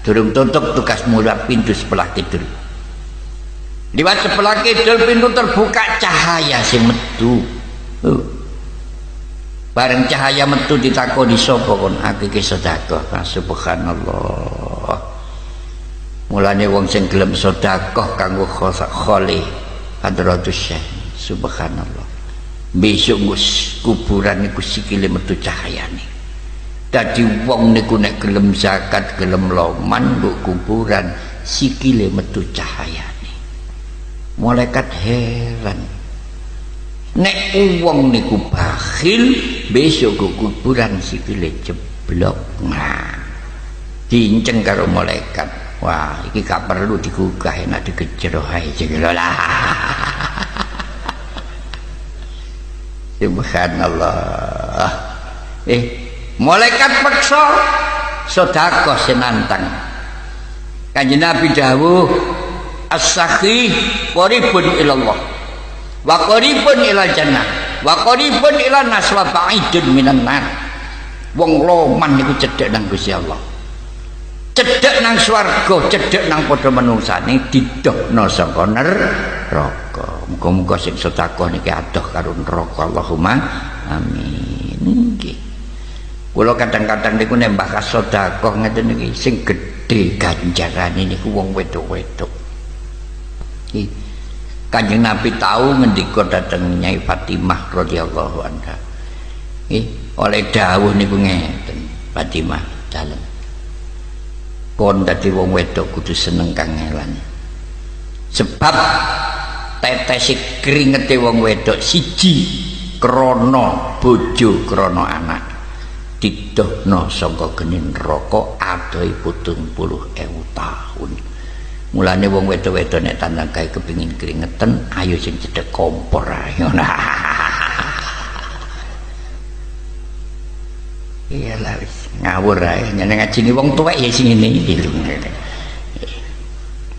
durung tutup tugas mulai pintu sebelah kidul. Liwat sebelah kidul pintu terbuka, cahaya sing metu. Bareng cahaya metu ditakoni sapa kon? Aku iki sedekah. Subhanallah. Mulane wong sing gelem sedekah kanggo kholi hadratus syekh. Subhanallah. Besok kuburan niku sikile metu cahayane. Dadi wong niku nek gelem zakat, gelem loman nggo kuburan sikile metu cahayane. Malaikat heran. Nek wong niku bakhil, besok ke kuburan sikile jeblok. Nah, diinceng karo malaikat. Wah, iki gak perlu digugah, enak digejer ae jeng lho lah. Subhanallah. Malaikat peksa sedekah senantang. Kanjeng Nabi dawuh as-sakhi qaribun ilallah wa qaribun ilal jannah wa qaribun ilan nas wa ba'idun minan nar. Wong loman niku cedhek nang Gusti Allah, cedhek nang swarga, cedhek nang padha manungsane didohno saka neraka. Muga-muga sing sedekah niki adoh karo neraka. Allahumma amin. Nggih. Kula kadang-kadang niku nembah sedekah ngeten niki sing gedhe ganjarane niku wong wedok-wedok. Kanjeng Nabi tahu ngendika dhateng Nyai Fatimah radhiyallahu anha. Oleh dawuh niku ngeten, Fatimah dalem. Kon dadi wong wedok kudu seneng kangelan. Sebab tetesi kringete wong wedok siji krana bojo krana anak didohno saka geni neraka adohe 70.000 tahun. Mulane wong wedok-wedok nek tandang gawe kepengin kringeten ayo sing cedhek kompor ae. Iyalah wis ngawur ae nyeneng ngajine wong tuwek ya sing ngene iki lho.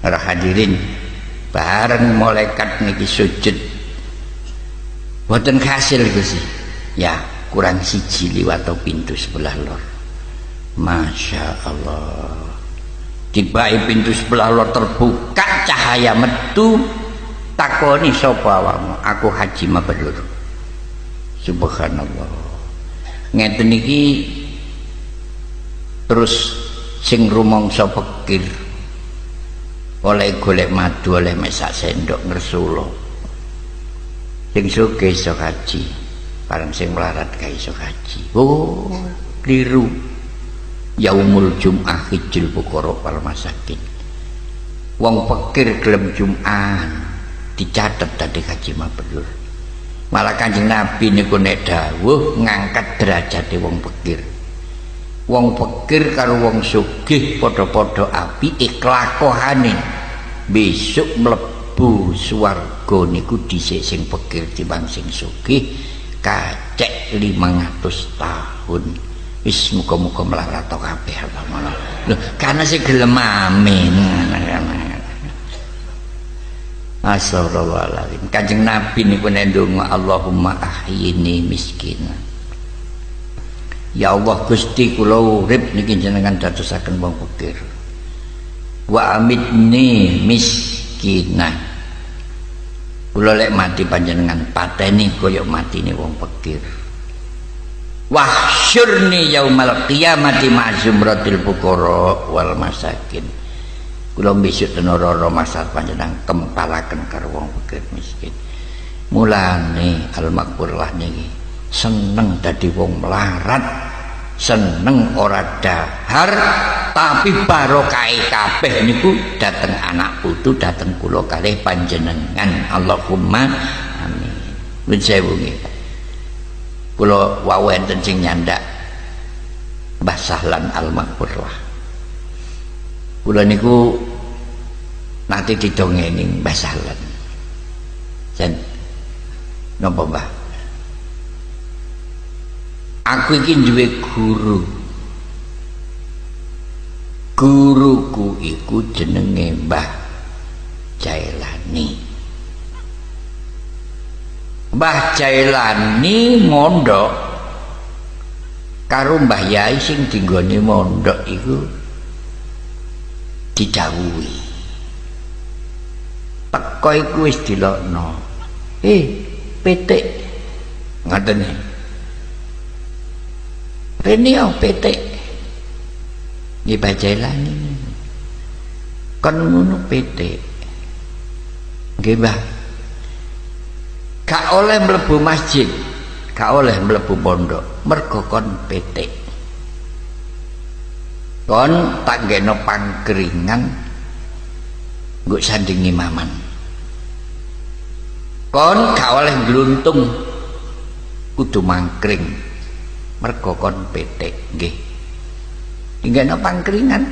Para hadirin, bareng malaikat niki sujud boten kasil Gusti. Ya, kurang siji liwat pintu sebelah lor. Masya Allah. Tibai pintu sebelah lor terbuka, cahaya metu. Takoni sapa awakmu? Aku Haji Mabrur. Subhanallah. Ngeten iki terus sing rumangsa pikir oleh golek madu oleh mesak sendok ngersula. Sing sugih iso haji, bareng sing melarat ga iso haji. Oh, kliru. Yaumul Jum'ah hijil fuqara wal masakin. Wong pikir gelem Jum'ah dicatet dadi Haji Mabrur. Malah Kanjeng Nabi niku nek dawuh ngangkat derajate wong pikir. Wong pikir karo wong sugih padha-padha apike kelakuane. Besok mlebu swarga niku dhisik sing pikir timbang sing sugih kacek 500 tahun. Wis muga-muga melarat kabeh Allah. Lho, karena sing gelem amin. Astagfirullahaladzim. Kanjeng Nabi niku ndonga Allahumma ahyini miskinan. Ya Allah Gusti kula urip niki jenengan dadosaken wong fakir. Wa amitni miskinan. Kula lek mati panjenengan pateni kaya matine wong fakir. Wahsyurni yaumal qiyamati ma'zumratil fuqara wal masakin. Kula besok tenoro masal panjenengan kempalaken karo wong fakir miskin. Mulane Al-Makfurlah niki seneng dadi wong melarat, seneng ora dahar, tapi barokahe kabeh niku dateng anak putu, dateng kula kalih panjenengan. Allahumma amin. Nuwun sewu nggih. Kula wau enten sing nyandak Mbah Sahlan Al-Makfurlah. Kula niku nanti didongeni Mbah Sahlan. Jan napa Mbah? Aku iki duwe guru. Guruku iku jenenge Mbah Jailani. Mbah Jailani mondok karo Mbah Yai sing dinggone mondok iku didhawuhi. Teko iku wis dilokno. Petik. Ngoten iki. Rene petik. Nggih Mbah Jailani. Kon ngono petik. Nggih Mbah. Gak oleh mlebu masjid, gak oleh mlebu pondok, mergo kon petik. Kon tak ngeno pangkringan nggo sandingi maman. Kon gak oleh gluntung, kudu mangkring, mergo kon petik. Nggih. Ngeno pangkringan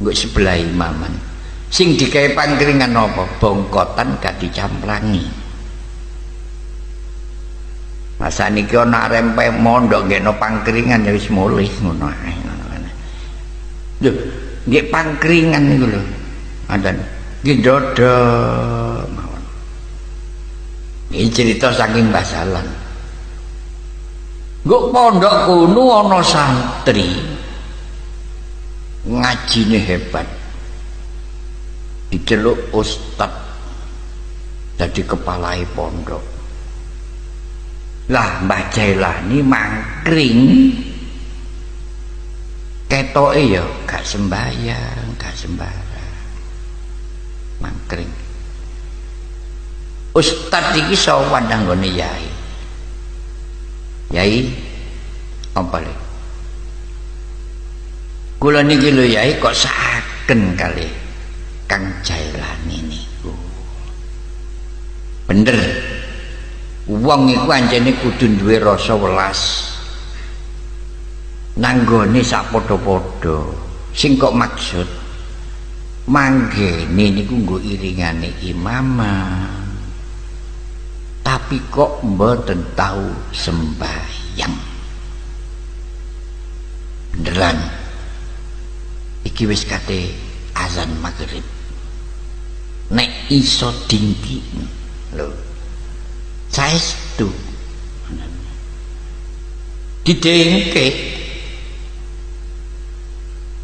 nggo sebelah maman. Sing digawe pangkringan apa? Bongkotan gak dicamplangi. Masa niki ana rempe mondok nggih pangkringan ya wis mulih ngono ae. Lho, nggih pangkringan niku lho. Ngoten. Nggih dodo mawon. Iki cerita saking Mbah Salon. Nggo pondok kuno ana santri ngajine hebat. Diceluk ustad jadi kepalai pondok. Lah Mbah Jailani mangkring ketoke ya gak sembahyang, gak sembarang. Mangkring. Ustad iki sowan nang gone yai. Yai apa le? Kula niki lho yai kok saken kali Kang Jailani niku. Bener. Wong iku anjene kudu duwe rasa welas. Nanggone sak padha-padha. Sing kok maksud manggene niku nggo iringane imaman. Tapi kok mboten tahu sembahyang. Beneran. Iki wis kate azan maghrib. Nek iso dingki lho. Saestu didengke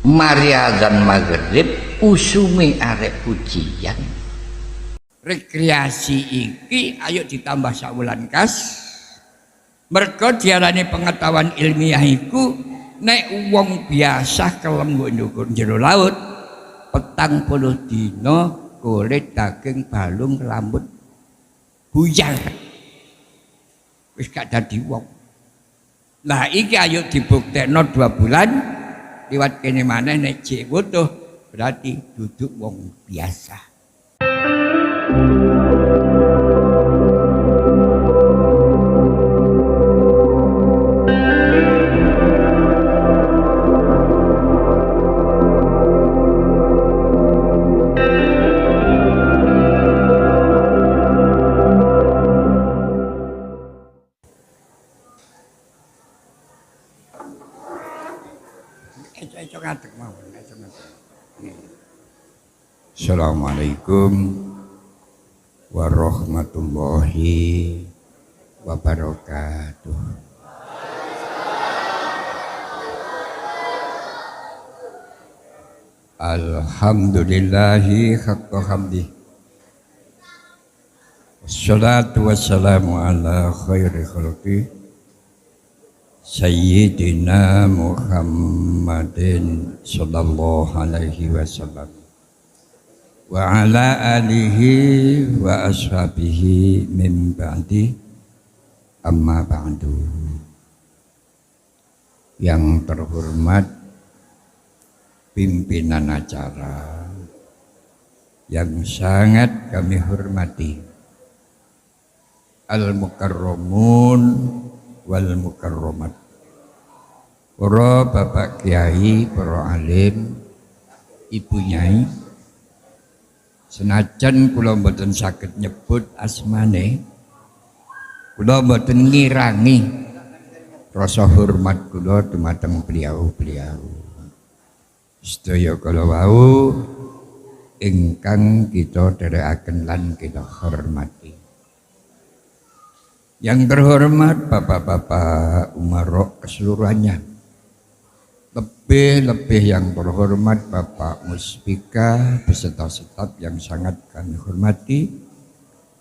mari azan maghrib usume arek pujian rekreasi iki ayo ditambah saulan kas mergo diarani pengetahuan ilmiah iku nek wong biasa kelem nggo jero laut 40 dina kulit daging balung rambut buyar wis gak dadi wong. Lah iki ayo dibuktekno 2 bulan liwat kene maneh nek jek wutuh berarti duduk wong biasa. Assalamualaikum warahmatullahi wabarakatuh. Alhamdulillahi haqqa hamdih. Wassalatu wassalamu ala khairi khalqi Sayyidina Muhammadin sallallahu alaihi wasallam wa ala alihi wa ashabihi min ba'di amma ba'du. Yang terhormat pimpinan acara yang sangat kami hormati, al-mukarramun wal mukarramat, para bapak kiai, para alim, ibu nyai. Senajan kula mboten saged nyebut asmane, kula mboten ngirangi rasa hormat kula dumateng beliau-beliau. Sedaya kala wau ingkang kita dherekaken lan kita hormati. Yang terhormat bapak-bapak umarok keseluruhannya, lebih-lebih yang terhormat Bapak Muspika beserta staf yang sangat kami hormati,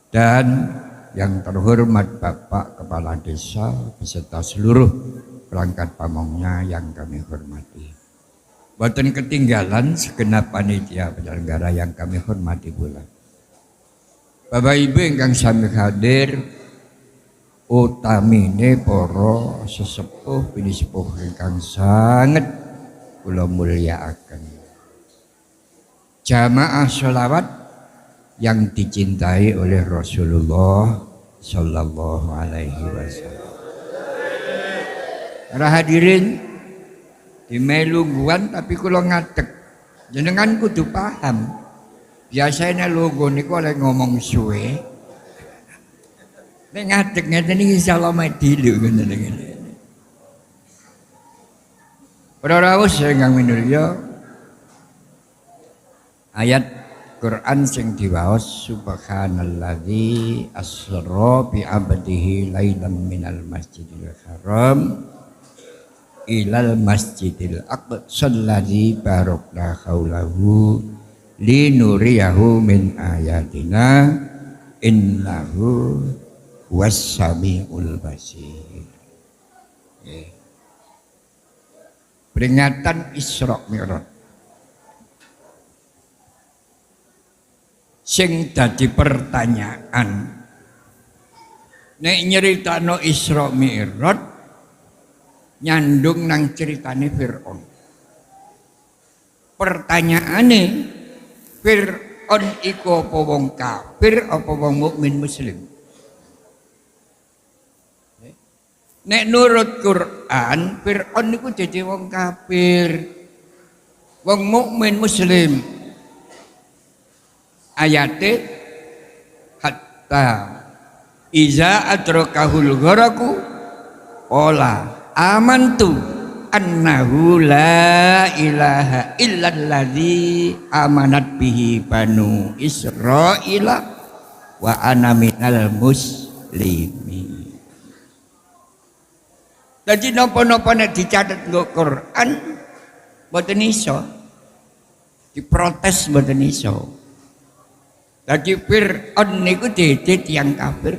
dan yang terhormat Bapak Kepala Desa beserta seluruh perangkat pamongnya yang kami hormati. Boten ketinggalan segenap panitia penyelenggara yang kami hormati pula. Bapak Ibu ingkang sami hadir, utamine para sesepuh pinisepuh ingkang sanget kula mulyakaken. Jamaah sholawat yang dicintai oleh Rasulullah sallallahu alaihi wasallam. Para hadirin di melungguan tapi kula ngadeg. Jenengan kudu paham. Biasanya lungguh niku oleh ngomong suwe.
Nek ngadeg ngeten iki insyaallah mati lho ngoten ngene. Para rawuh ingkang minulya ayat Quran sing diwaos subhanalladzi asra bi 'abdihi lailan minal masjidil haram ilal masjidil aqsa alladzi barakna haulahu linuriyahu min ayatina innahu was-sami'ul basir. Peringatan Isra Mi'raj sing dadi pertanyaan nek nyeritakno Isra Mi'raj nyandung nang ceritane Fir'aun. Pertanyaane Fir'aun iku apa wong kafir apa wong mukmin muslim? Nek nurut Quran Fir'aun iku dadi wong kafir, wong mukmin muslim. Ayate hatta iza adrakahul gharaku qala amantu annahu la ilaha illalladzi amanat bihi banu Israila wa ana minal muslimin. Jadi napa-napa nek dicatet nggo Quran mboten iso. Diprotes mboten iso. Dadi Fir'aun niku dadi tiyang kafir.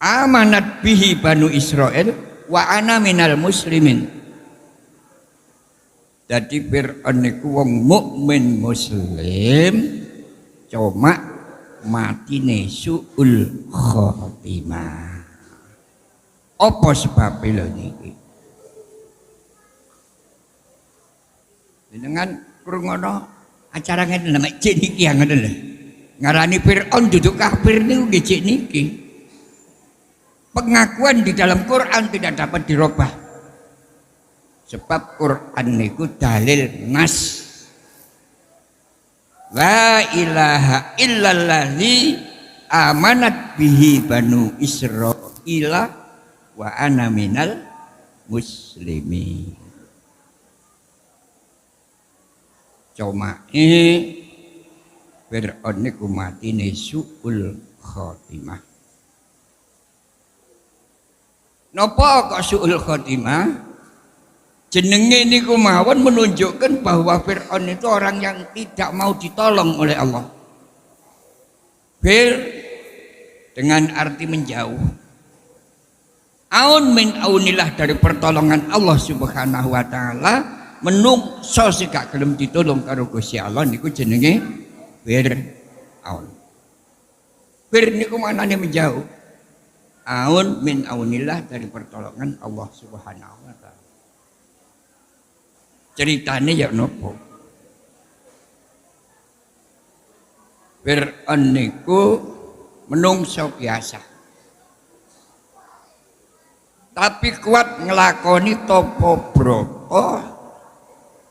Amanat bihi banu Israil wa ana minal muslimin. Dadi Fir'aun niku wong mukmin muslim cuma matine suul khotimah. Apa sebabnya lho niki? Dengan krungono acara ngene nek cek niki yang ngoten lho. Ngarani Fir'aun duduk kafir niku nggih cek niki. Pengakuan di dalam Quran tidak dapat dirubah. Sebab Quran niku dalil nas. La ilaha illalladzi amanat bihi banu Israila wa ana minal muslimin. Cuma Fir'aun niku matine suul khotimah. Napa kok suul khotimah? Jenenge niku mawon menunjukkan bahwa Fir'aun itu orang yang tidak mau ditolong oleh Allah. Fir dengan arti menjauh. Aun min aunillah dari pertolongan Allah Subhanahu wa taala menungso sing gak gelem ditolong karo Gusti Allah niku jenenge Fir'aun. Fir niku maknane menjauh. Aun min aunillah dari pertolongan Allah Subhanahu wa taala. Ceritane ya nopo? Fir'aun niku menungso biasa. Tapi kuat ngelakoni topo broto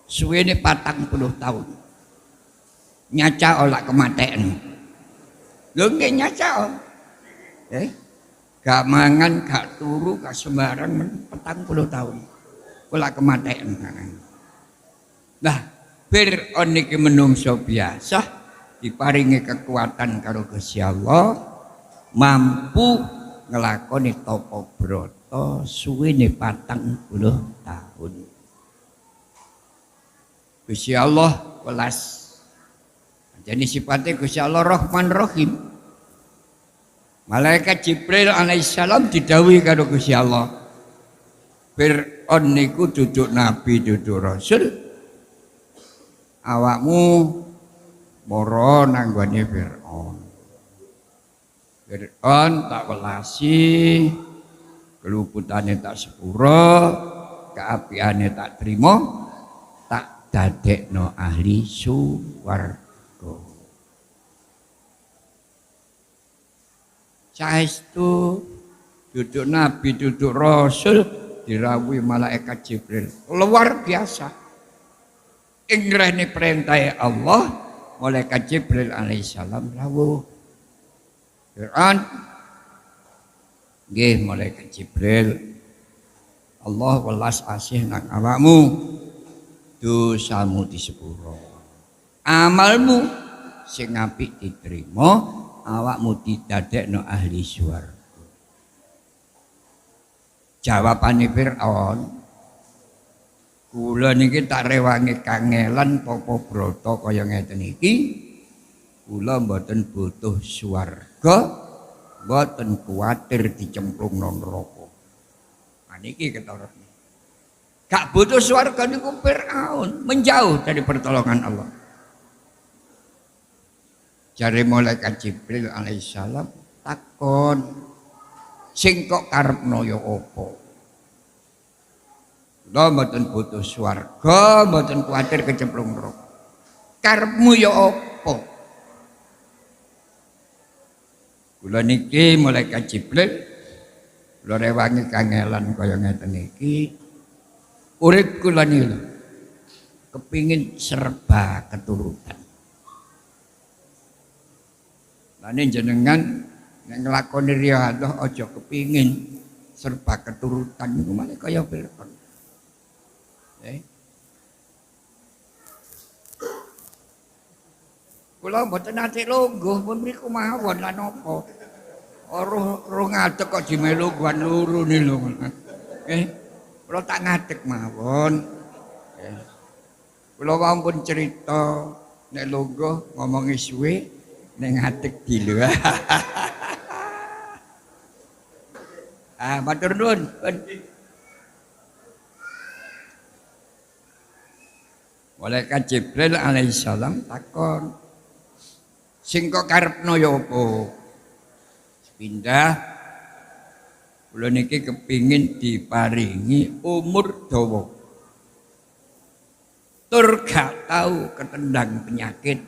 suwene 40 tahun. Nyaca olak kematean. Lho nggih nyaca. Gak mangan, gak turu, gak sembarang 40 tahun. Olak kematean. Nah, Fir'aun niki menungso biasa diparingi kekuatan karo Gusti Allah mampu ngelakoni topo broto suwene 40 tahun. Gusti Allah welas. Jadi sifatnya Gusti Allah Rahman Rahim. Malaikat Jibril alaihissalam didhawuhi karo Gusti Allah. Fir'aun niku duduk nabi, duduk rasul. Awakmu mara nang gone Fir'aun. Fir'aun tak welasi. Keluputane tak sepuro, keapiane tak terima, tak dadekno ahli swarga. Saestu duduk nabi, duduk rasul dirawuhi malaikat Jibril. Luar biasa. Ingrene perintah Allah, malaikat Jibril alaihissalam rawuh. Fir'aun Nggih malaikat Jibril, Allah welas asih nang awakmu, dosamu disepuro. Amalmu sing apik diterima, awakmu didadekno ahli swarga. Jawabane Firaun, kula niki tak rewangi kangelan Papa Brata kaya ngeten iki. Kula mboten butuh swarga, mboten kuwatir dicemplungno neraka. Nah niki ketorone. Gak butuh swarga niku Firaun, menjauh dari pertolongan Allah. Jare malaikat Jibril alaihissalam takon, sing kok karepno ya apa? Kula mboten butuh swarga, mboten kuwatir kecemplung neraka. Karepmu ya apa? Kula niki malaikat Jibril, kula rewangi kangelan kaya ngeten iki. Urip kula niku kepingin serba keturutan. Lane jenengan nek nglakoni riyadhah aja kepingin serba keturutan niku malah kaya Firaun. Kula mboten nate lungguh pun mriku mawon lan napa. Ora ngadeg kok dimelu guan loro ni lho. Kula tak ngadeg mawon. Kula wau pun cerita nek lungguh ngomongi suwe nek ngadeg dilu. Matur nuwun. Malaikat Jibril alaihissalam takon, sing kok karepno ya apa? Pindah, kula niki kepingin diparingi umur dawa. Tur gak tau ketendang penyakit.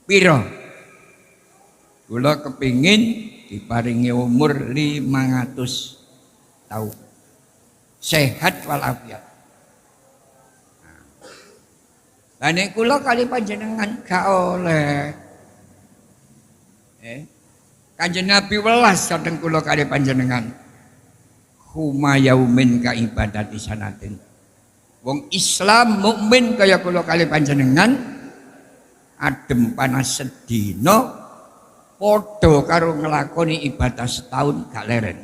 Piro? Kula kepingin diparingi umur 500 tahun. Sehat walafiat. Lah nek kula kali panjenengan gak oleh. Kanjeng Nabi welas dateng kula kali panjenengan. Huma yaumin ka ibadati sanatin. Wong Islam mukmin kaya kula kali panjenengan adem panas sedina padha karo nglakoni ibadah setahun gak leren.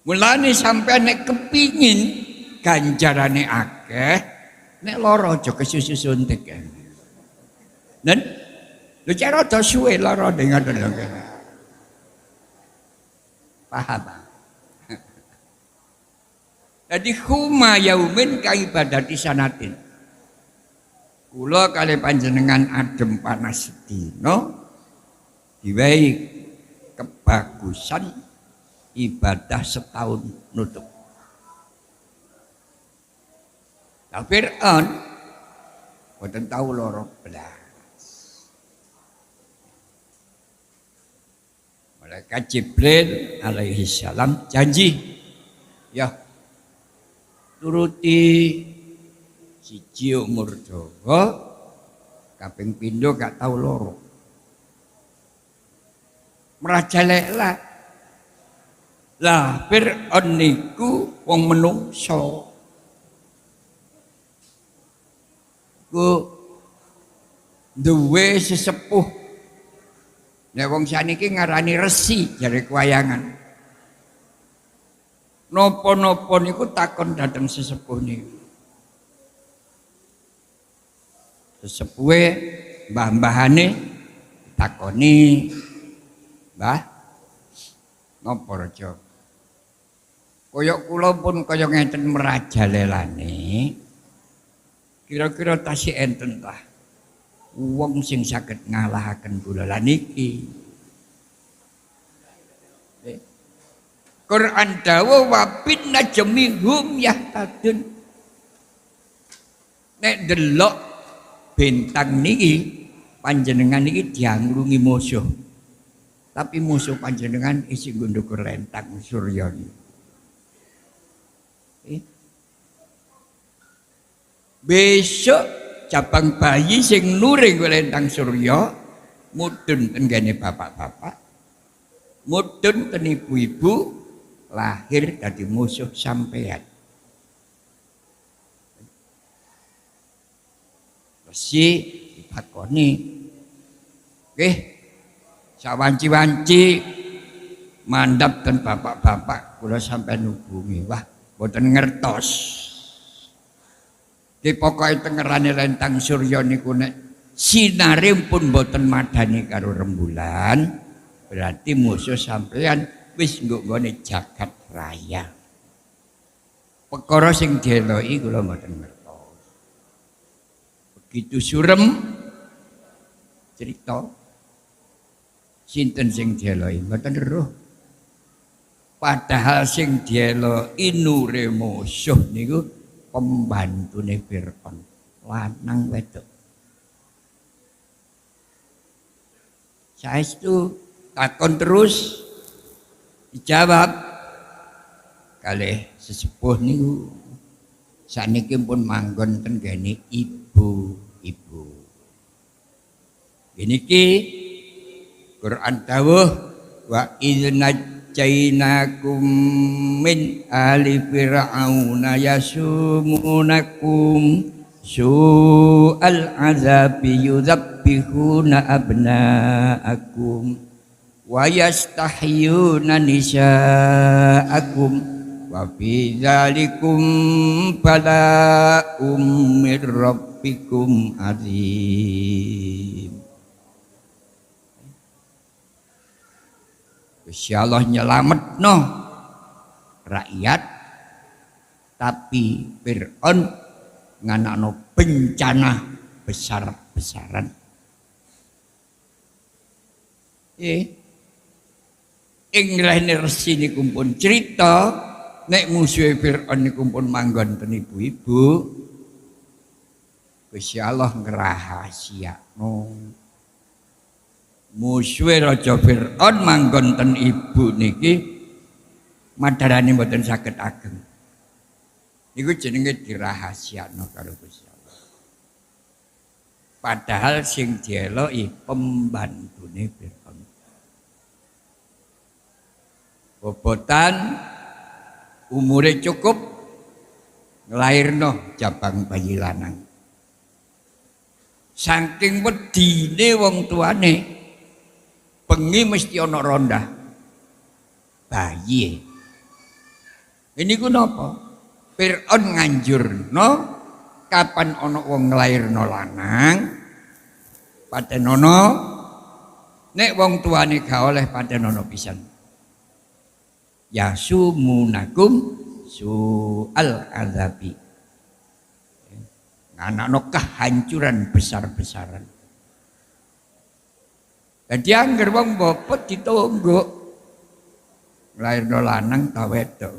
Mulane sampean nek kepingin ganjarane akeh, nek lara aja kesusu suntik. Nen lho cek rada suwe lara dengan lho. Paham? Jadi huma yaumin ka ibadati sanatin. Kula kali panjenengan adem panas sedina diwehi kebagusan ibadah setahun nutup. Nah, Fir'aun boten tahu lara blas. Malaikat Jibril alaihi salam janji, ya turuti siji umur dawa, kaping pindho gak tahu lara. Merajaleklah. Lah Fir'aun niku wong menungso. Ku duwe sesepuh. Nek wong saniki ngarani resi jare kuwayangan. Napa-napa niku takon dhateng sesepuh niku. Sesepuhe mbah-mbahane takoni, "Mbah, napa raja? Kaya kula pun kaya ngeten merajalelane. Kira-kira tasih enten tah wong sing saged ngalahaken kula lan niki." Quran dawuh wa bin najmihum yahtadun. Nek delok bintang niki panjenengan niki diangrungi musuh. Tapi musuh panjenengan isi nggondukur lentang surya niki. Besok cabang bayi sing nuring lintang surya mudhun tenggene bapak-bapak, mudhun ten ibu-ibu, lahir dadi musuh sampean. Resi ditakoni, nggih sawanci-wanci mandhap ten bapak-bapak kula sampean hubungi. Wah, mboten ngertos. Ki pokoke tengerane lintang surya niku nek sinare pun mboten madani karo rembulan, berarti musuh sampean wis nggone jagat raya. Perkara sing dieloki kula mboten ngertos. Begitu surem cerita sinten sing dieloki mboten eruh. Padahal sing dieloki nure musuh niku pembantune Fir'aun, lanang wedok. Saestu takon terus dijawab kalih sesepuh niku sakniki pun manggon ten gene ibu-ibu. Niki Quran dawuh wa idnajainakum min ali fir'auna yasumunakum su'al azabi yuzabbihuna abna'akum wa yastahyuna nisa'akum wa fi dzalikum bala'um mir rabbikum azim. Gusti Allah nyelametno rakyat, tapi Fir'aun nganakno bencana besar-besaran. Ing rene resi niku pun cerita nek musuhe Fir'aun niku pun manggon ten ibu-ibu. Gusti Allah ngrahasiakno musuhe Raja Fir'aun manggon ten ibu niki madarane mboten saged ageng. Niku jenenge dirahasiakno karo Gusti Allah. Padahal sing dieloki pembantune Fir'aun. Bobotan umure cukup nglairno jabang bayi lanang. Saking wedine wong tuane bengi mesti ana rondah bayi. Ini ku napa? Fir'aun nganjurno kapan ana wong nglairno lanang patenono, nek wong tuane gak oleh patenono pisan. Yasumunakum su'al azabi. Anakno kehancuran besar-besaran. Dadi angger wong bopot ditonggok nglairno lanang ta wedok.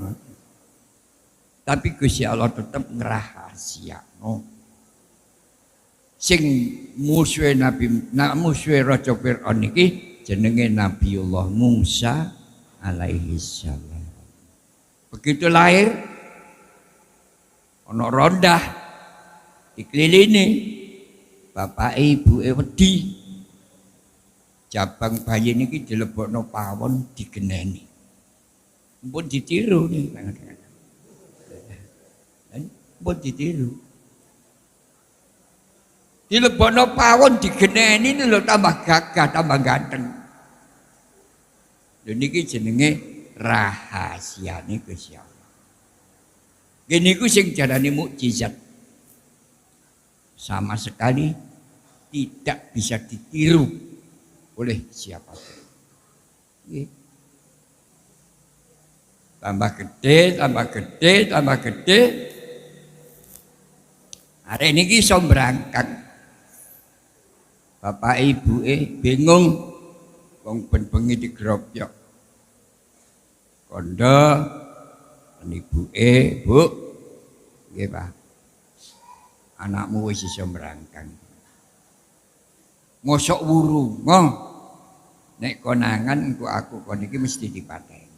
Tapi Gusti Allah tetep ngrahasiakno. Sing musuhe musuhe Raja Fir'aun iki jenenge Nabiullah Musa alaihi salam. Begitu lahir ana rondah dikelilini bapak ibu wedi. Jabang bayi niki dilebokno pawon digeneni. Mumpun ditiru nih. Mumpun ditiru. Dilebokno pawon digeneni ini lho tambah gagah, tambah ganteng. Lho niki jenenge rahasiane Gusti Allah. Gini ku sing jarane mukjizat. Sama sekali tidak bisa ditiru oleh siapapun. Tambah gede, tambah gede, tambah gede. Hari ini iso berangkat. Bapak ibu bingung, wong ben-bengi digeropyok. Kondo, ibu Bu, nggih Pak. Anakmu wis iso berangkat. Mosok wuru, nek konangan aku kon iki mesti dipateni.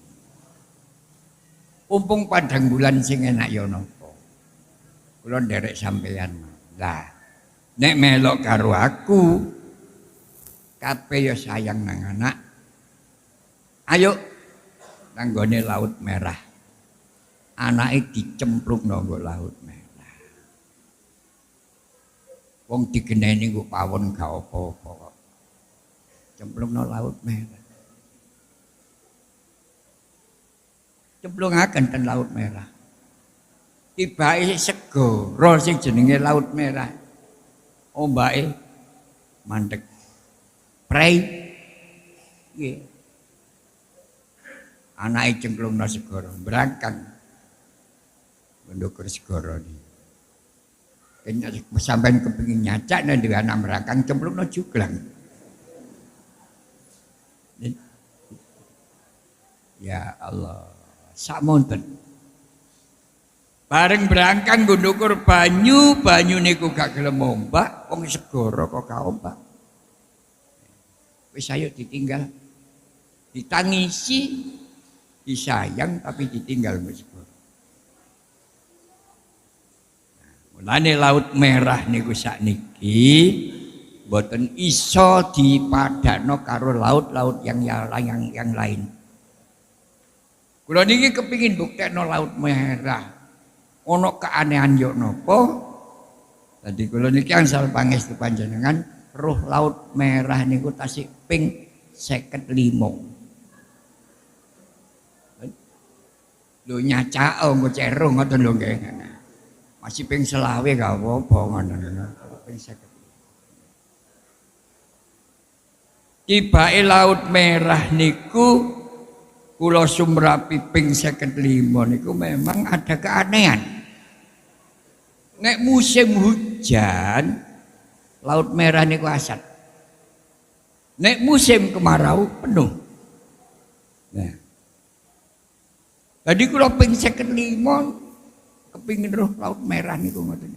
Umpung padang bulan sing enak ya napa. Kula nderek sampeyan. Lah, nek melok karo aku kabeh ya sayang nang anak. Ayo nang gone Laut Merah. Anake dicemplungno nggo Laut Merah. Wong digeneni nggo pawon gak apa-apa kok. Cemplungno Laut Merah. Cemplungaken ten Laut Merah. Tibake segara sing jenenge Laut Merah. Ombake mandeg. Prei. Nggih. Anake cemplungno segara, brangkang. Ndukur segara iki. Sampeyan kepengin nyacak nek dhewe anak brangkang cemplungno juglang. Ya Allah, sakmonten. Bareng brangkang nggo ndukur banyu niku gak gelem ombak, wong segara kok gak ombak. Wis ayo ditinggal. Ditangisi, disayang tapi ditinggal wis segara. Mulane Laut Merah niku sakniki mboten iso dipadakno karo laut-laut yang lain. Kula niki kepingin buktekno Laut Merah. Ono keanehan yo napa? Dadi kula niki angsal pangestu panjenengan roh Laut Merah niku tasik ping 55. Lho nyacak nggo cerung ngoten lho nggih. Masih ping 20 gak apa-apa ngono. Ping 50. Tibake Laut Merah niku kula sumrapi ping 55 niku memang ada keanehan. Nek musim hujan Laut Merah niku asat. Nek musim kemarau penuh. Nah. Tadi kula ping 55 kepingin roh Laut Merah niku ngoten.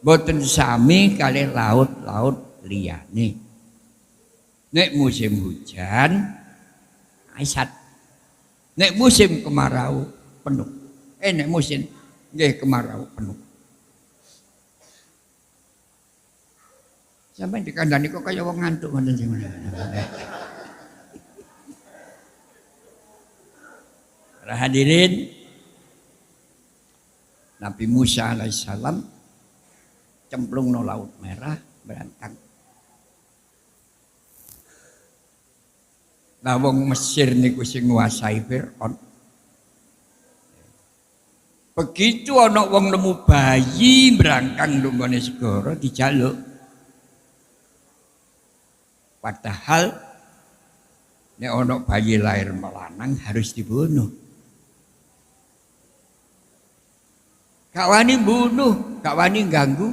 Mboten sami kalih laut-laut liyane. Nek musim hujan asat. Nek musim kemarau penuh. Nek musim nggih kemarau penuh. Sampai dikandani kok kaya wong ngantuk ngoten sing ngono. Para hadirin, Nabi Musa alaihissalam cemplungno Laut Merah berangkat. Lah wong Mesir niku sing nguasai Firaun. Begitu ana wong nemu bayi brangkang nggone segara dijaluk. Padahal nek ana bayi lahir melanang harus dibunuh. Gak wani bunuh, gak wani ganggu.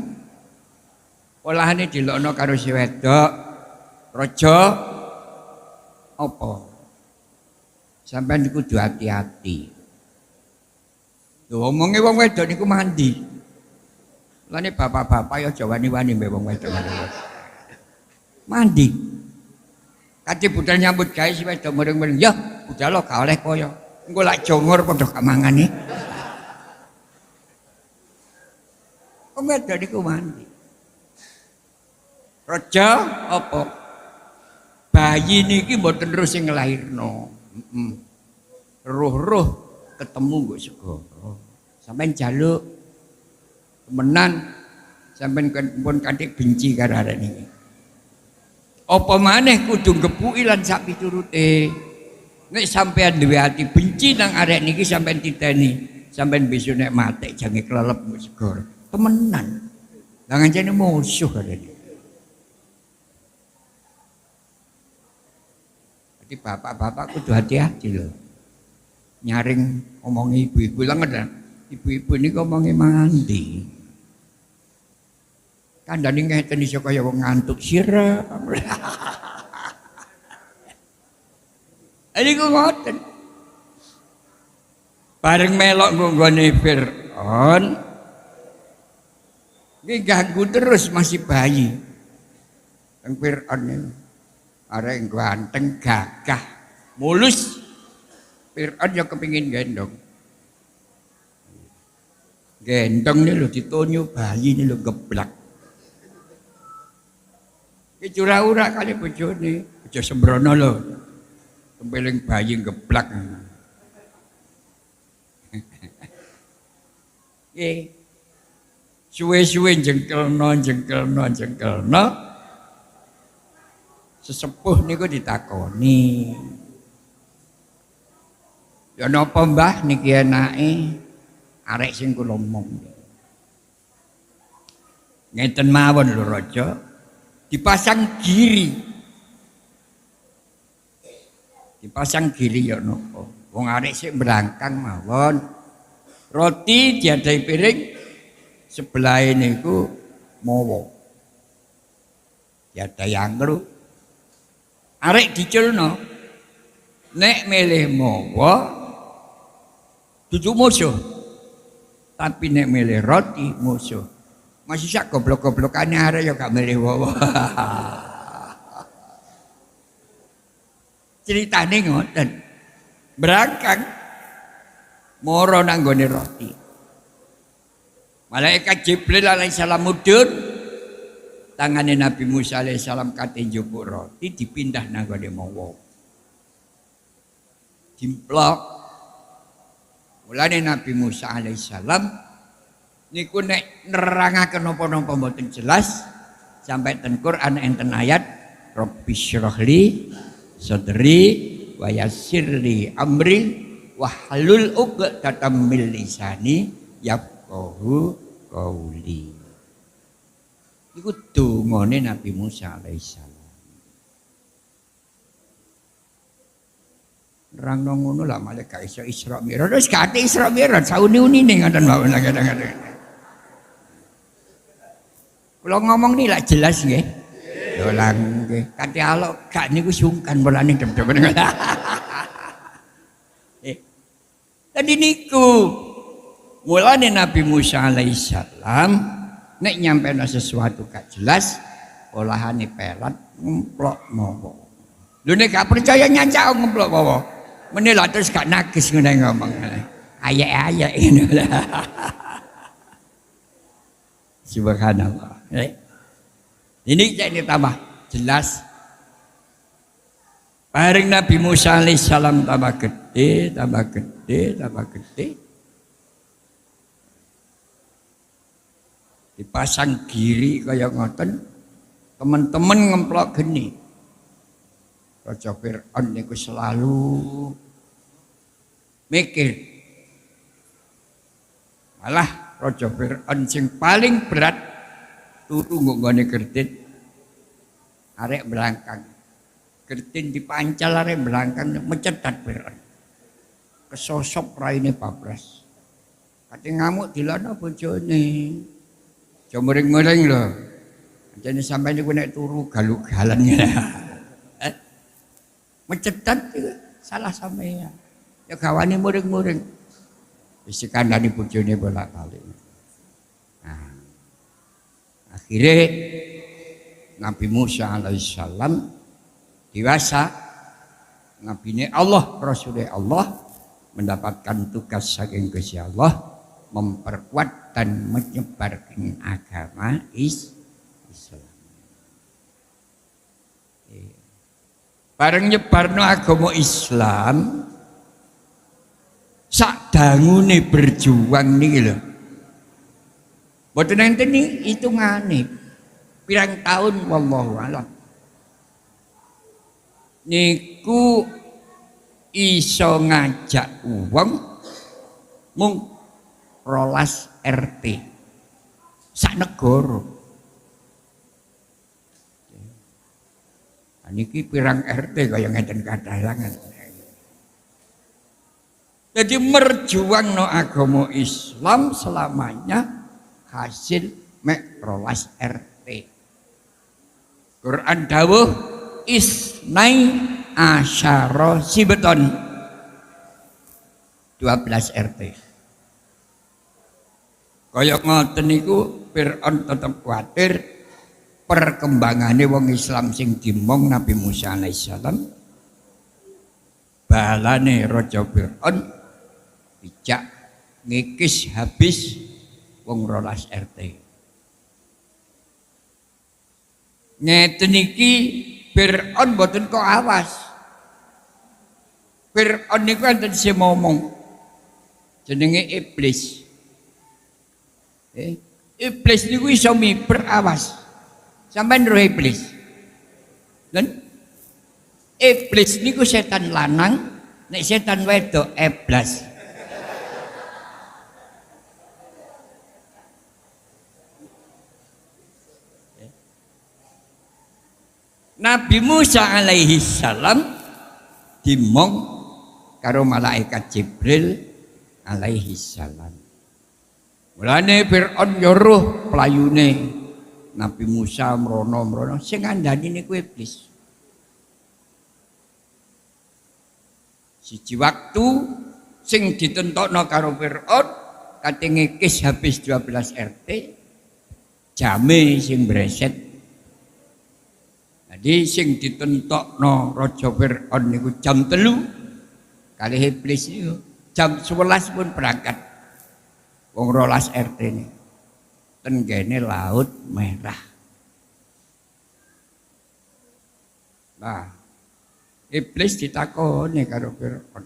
Olahane dilokno karo si wedok. Raja apa? Sampeyan kudu hati-hati. Lho omonge wong wedok niku mandi. Lane bapak-bapak ya aja wani-wani mbek wong wedok. Mandi. Kate budal nyambut gawe si wedok mereng-mereng, "Ya, budal lo gak oleh kaya. Engko lak jongor padha gak mangane." Wong wedok niku mandi. Raja apa? Bayi niki mboten terus sing nglairno. Roh-roh ketemu nggo segara. Sampeyan jaluk temenan sampeyan pun kanthi benci karo arek niki. Apa maneh kudu ngepuki lan sak piturute. Nek sampeyan duwe ati benci nang arek niki sampeyan titeni, sampeyan besok nek mati jange klelep nggo segara. Temenan. Lah ngancene musuh arek niki. Bapak-bapak kudu hati-hati loh. Nyaring omongi ibu-ibu lah ngedan. Ibu-ibu ini ngomongi mandi. Kandhane ngeten iso kaya wong ngantuk sira. Ini ku ngoten. Bareng melok nggone Firaun. Iki ganggu terus masih bayi. Yang Firaun ini. Arek ganteng gagah mulus. Firaun ya kepingin gendong. Gendong ini lho ditonyo bayi ini lho geblak. Ki curah-urah kali bojone, aja sembrono lho. Tempeling bayi geblak. Nggih. Suwe-suwe jengkelno. Sesepuh niku ditakoni. Ya napa Mbah niki enake arek sing kula omong. Ngeten mawon lho Raja, dipasang giri. Dipasang giri ya napa? Wong arek sik berangkang mawon. Roti diadai piring sebelah niku mawa. Diadai anggur. Arek diculno. Nek milih mawa dudu musuh. Tapi nek milih roti musuh. Masih sak goblok-goblokane arek ya gak milih mawa. Ceritane ngoten. Berangkang moro nang gone roti. Malaikat Jibril alaihissalam mudhun tangane Nabi Musa alaihissalam kate njupuk roti dipindah nang gone mawa. Dimplok. Mulane Nabi Musa alaihissalam niku nek nerangaken napa-napa mboten jelas sampai ten Quran enten ayat Rabbi syrahli sadri wa yassirli amri wahlul 'uqdatam min lisani yafqahu qauli. Iku dongane Nabi Musa alaihissalam. Nerangno ngono lah malah gak iso Isra Mi'raj. Wis gak ate Isra Mi'raj sauni-unine ngoten mawon kadang-kadang. Kula ngomong ni lak jelas nggih. Lho lang nggih. Kate alok gak niku sungkan mulane dem-demen. Tadi niku mulane Nabi Musa alaihissalam nek nyampeno sesuatu gak jelas olahane pelat ngemplok mawa. Lho nek gak percaya nyacak ngemplok mawa. Meneh lak terus gak nagis ngene ngomong. Ayek-ayek ngene. Subhanallah. Ini jadi tambah jelas. Bareng Nabi Musa alaihissalam tambah gede. Dipasang giri kaya ngoten. Teman-teman ngemplok geni. Raja Fir'aun niku selalu mikir. Malah Raja Fir'aun sing paling berat turu nggone gertit. Arek belangkang. Gertin dipancal arek belangkang mencetat Fir'aun. Kesosok raine bablas. Kate ngamuk dilana bojone. Jo muring-muring lho. Jane sampai niku nek turu galuk-galan ya. Mencetat salah sampeyan. Ya gawane muring-muring. Wis kandhani bojone bolak-balik. Nah. Akhirnya Nabi Musa alaihissalam dewasa. Nabi Allah, Rasulullah Allah mendapatkan tugas saking Gusti Allah memperkuat dan menyebarkan agama Islam. Bareng nyebarno agama Islam sak dangune berjuang niki lho. Mboten enten hitungane pirang tahun wallahu a'lam. Niku iso ngajak wong mung 12 RT sak negara. Niki pirang RT kaya ngeten kadalangan. Jadi merjuangno agama Islam selamanya hasil mek 12 RT. Quran dawuh isnai asyara sibeton 12 RT. Kaya ngoten niku Fir'aun tetep kuwatir perkembangane wong Islam sing dimong Nabi Musa alaihissalam. Balane Raja Fir'aun bijak ngikis habis wong 12 RT. Ngeten iki Fir'aun mboten kok awas. Fir'aun niku enten sing ngomong. Jenenge iblis. Iblis niku iso miber awas. Sampeyan roh iblis. Dan iblis niku setan lanang, nek setan wedok eblas. Nabi Musa alaihi salam dimong karo malaikat Jibril alaihi salam. Mulane Fir'aun nyuruh pelayune Nabi Musa mrono-mrono sing ngandani niku iblis. Siji waktu sing ditentokno karo Fir'aun kate ngekis habis 12 RT jame sing breset. Jadi sing ditentokno Raja Fir'aun niku jam 3 kali iblis niku jam 11 pun berangkat. Wong 12 RT ini tenggene Laut Merah. Nah, iblis ditakoni karo Fir'aun.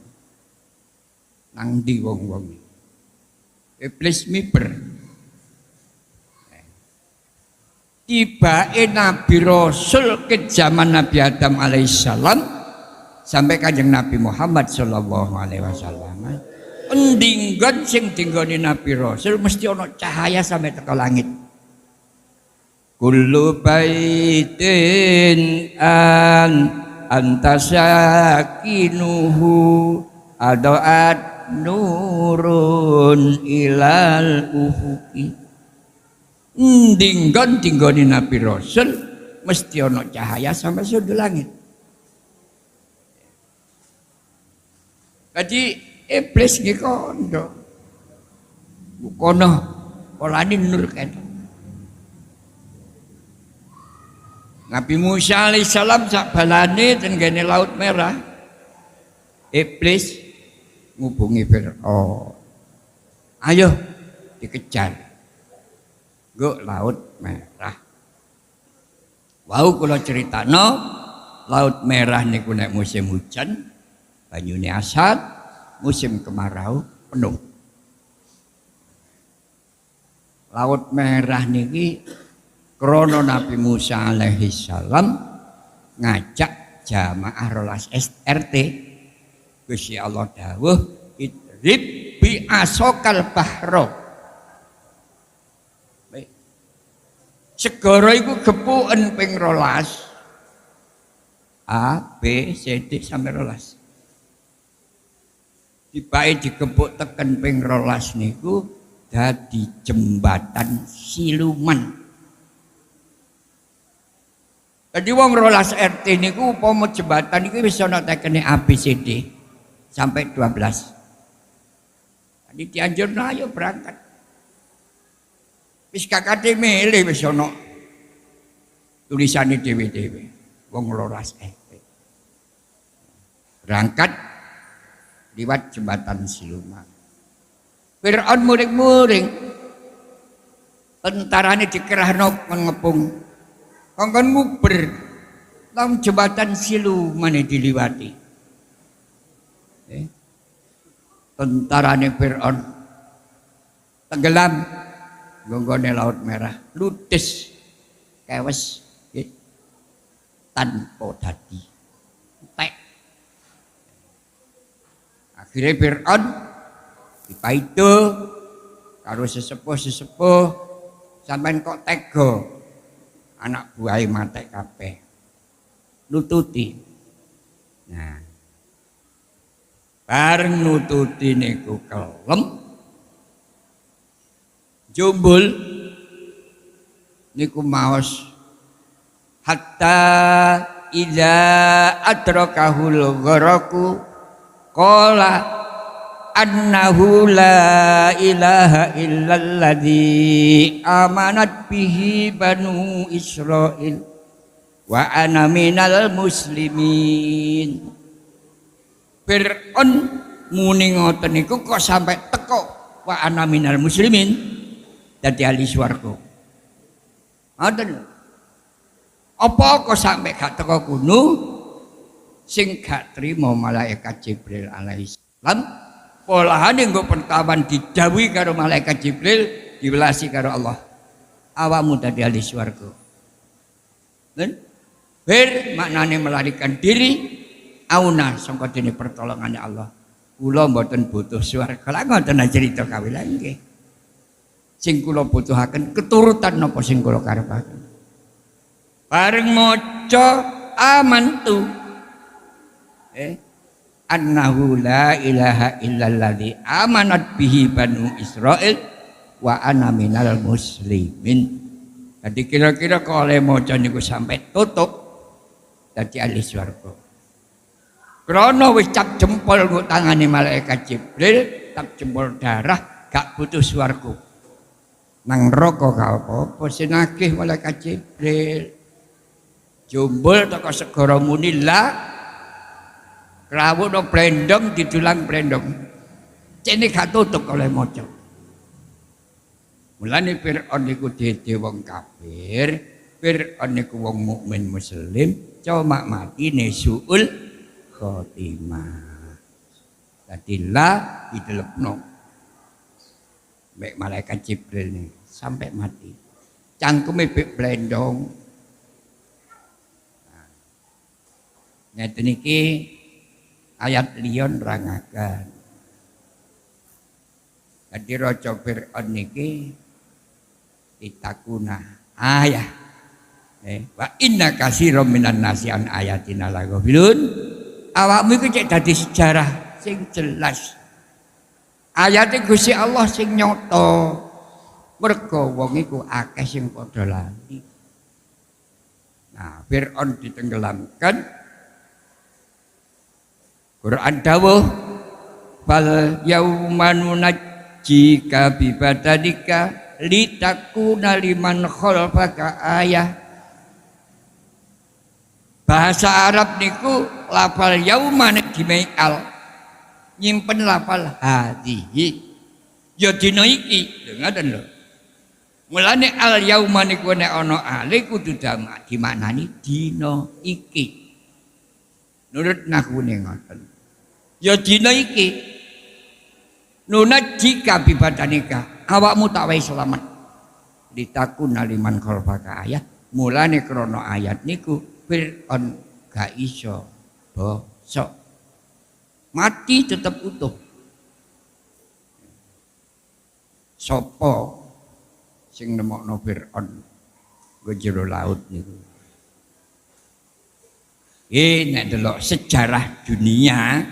Nang ndi wong-wong iki? Iblis miber. Tibae Nabi Rasul ke zaman Nabi Adam alaihissalam sampai kanjeng Nabi Muhammad sallallahu alaihi wasallam. Endinggon sing dinggoni Nabi Rasul mesti ana cahaya sampai teko langit. Kullu baitin anta sakinuhu adaat nurun ilal ufuqi. Dinggon-dinggoni Nabi Rasul mesti ana cahaya sampai sudut langit. Jadi iblis iki kono. Kono polane nur kene. Nabi Musa alaihissalam sak balane tenggene Laut Merah. Iblis ngubungi Fir'aun. Ayo dikejar. Go Laut Merah. Wau kula critakno Laut Merah niku nek musim hujan banyune asat, musim kemarau penuh. Laut Merah niki krana Nabi Musa alaihi salam ngajak jamaah rolas RT. Gusti Allah dawuh idrib bi asokal bahro. Segara iku gepuken ping 12. A, B, C, D sampai 12. Dibake digepuk teken ping 12 niku dadi jembatan siluman. Jadi wong 12 RT niku upama jembatan iki wis ana tekene A, B, C, D sampai 12. Jadi dianjurno ayo berangkat. Wis kakate milih wis ana tulisane dhewe-dhewe wong 12 RT. Berangkat liwat jembatan siluman. Fir'aun muring-muring. Tentarane dikerahno ngepung. Kongkon nguber. Lang jembatan siluman diliwati. Tentarane Fir'aun tenggelam gonggone Laut Merah, ludes kewes tanpa dadi entek. Akhirnya Fir'aun dipaido karo sesepuh-sesepuh sampean kok tega anak buahe matek kabeh nututi. Nah, bareng nututi niku kelem jumbul niku maos hatta idza adrakahul gharaku qala annahu la ilaha illalladzi amanat bihi banu Israil wa ana minal muslimin. Fir'aun muni ngoten niku kok sampai teko wa ana minal muslimin dadi ahli swarga. Ngoten. Apa kok sampai gak teko kono sing gak trimo malaikat Jibril alaihi salam polahane nggo pertawan didhawuhi karo malaikat Jibril diwelasi karo Allah. Awakmu dadi ahli swarga. Bir maknane melarikan diri auna sangka dene pertolongane Allah. Kula mboten butuh swarga. Lah ngoten cerita kawilan nggih. Sing kula butuhaken keturutan napa sing kula karepaken. Bareng maca amantu annahu la ilaha illalladzi amanat bihi banu Israil wa ana minal muslimin. Jadi kira-kira kalau oleh maca niku sampai tutup dadi ahli swarga. Krana wis cap jempol nggo tangane malaikat Jibril, cap jempol darah gak butuh swarga. Nang neraka gak apa-apa sinagih malaikat Jibril. Jumbul teko segara muni la krawuh blendong didulang blendong. Cene gak tutup oleh maca. Mulane Fir'aun niku dadi wong kafir, Fir'aun niku wong mukmin muslim, cuma matine suul khotimah. Dadi la didelepno. Mek malaikat Jibril nih sampai mati. Cangkeme bek blendong. Ngeten iki ayat liyon rangaken. Jadi raja Fir'aun niki ditakuna ayah. Wa inna katsiran minan nasi an ayatina laghafilun. Awakmu iku cek dadi sejarah sing jelas. Ayate Gusti Allah sing nyata. Mergo wong iku akeh sing padha lali. Nah, Fir'aun ditenggelamkan. Quran dawuh fal yauman najika bi badadika litakuna liman khalfaka ayah. Bahasa Arab niku lafal yauman dimaial nyimpen lafal hadhihi ya dina iki ngoten lho. Mulane al yauma niku nek ana ale kudu dimaknani dina iki. Nurut nahune ngoten. Ya dina iki nunajika bibadanika awakmu tak wae selamat ditakun liman khalfaka ayat. Mulane krana ayat niku Fir'aun gak iso bosok mati tetap utuh. Sopo sing nemokno Fir'aun go jero laut niku. Nek delok sejarah dunia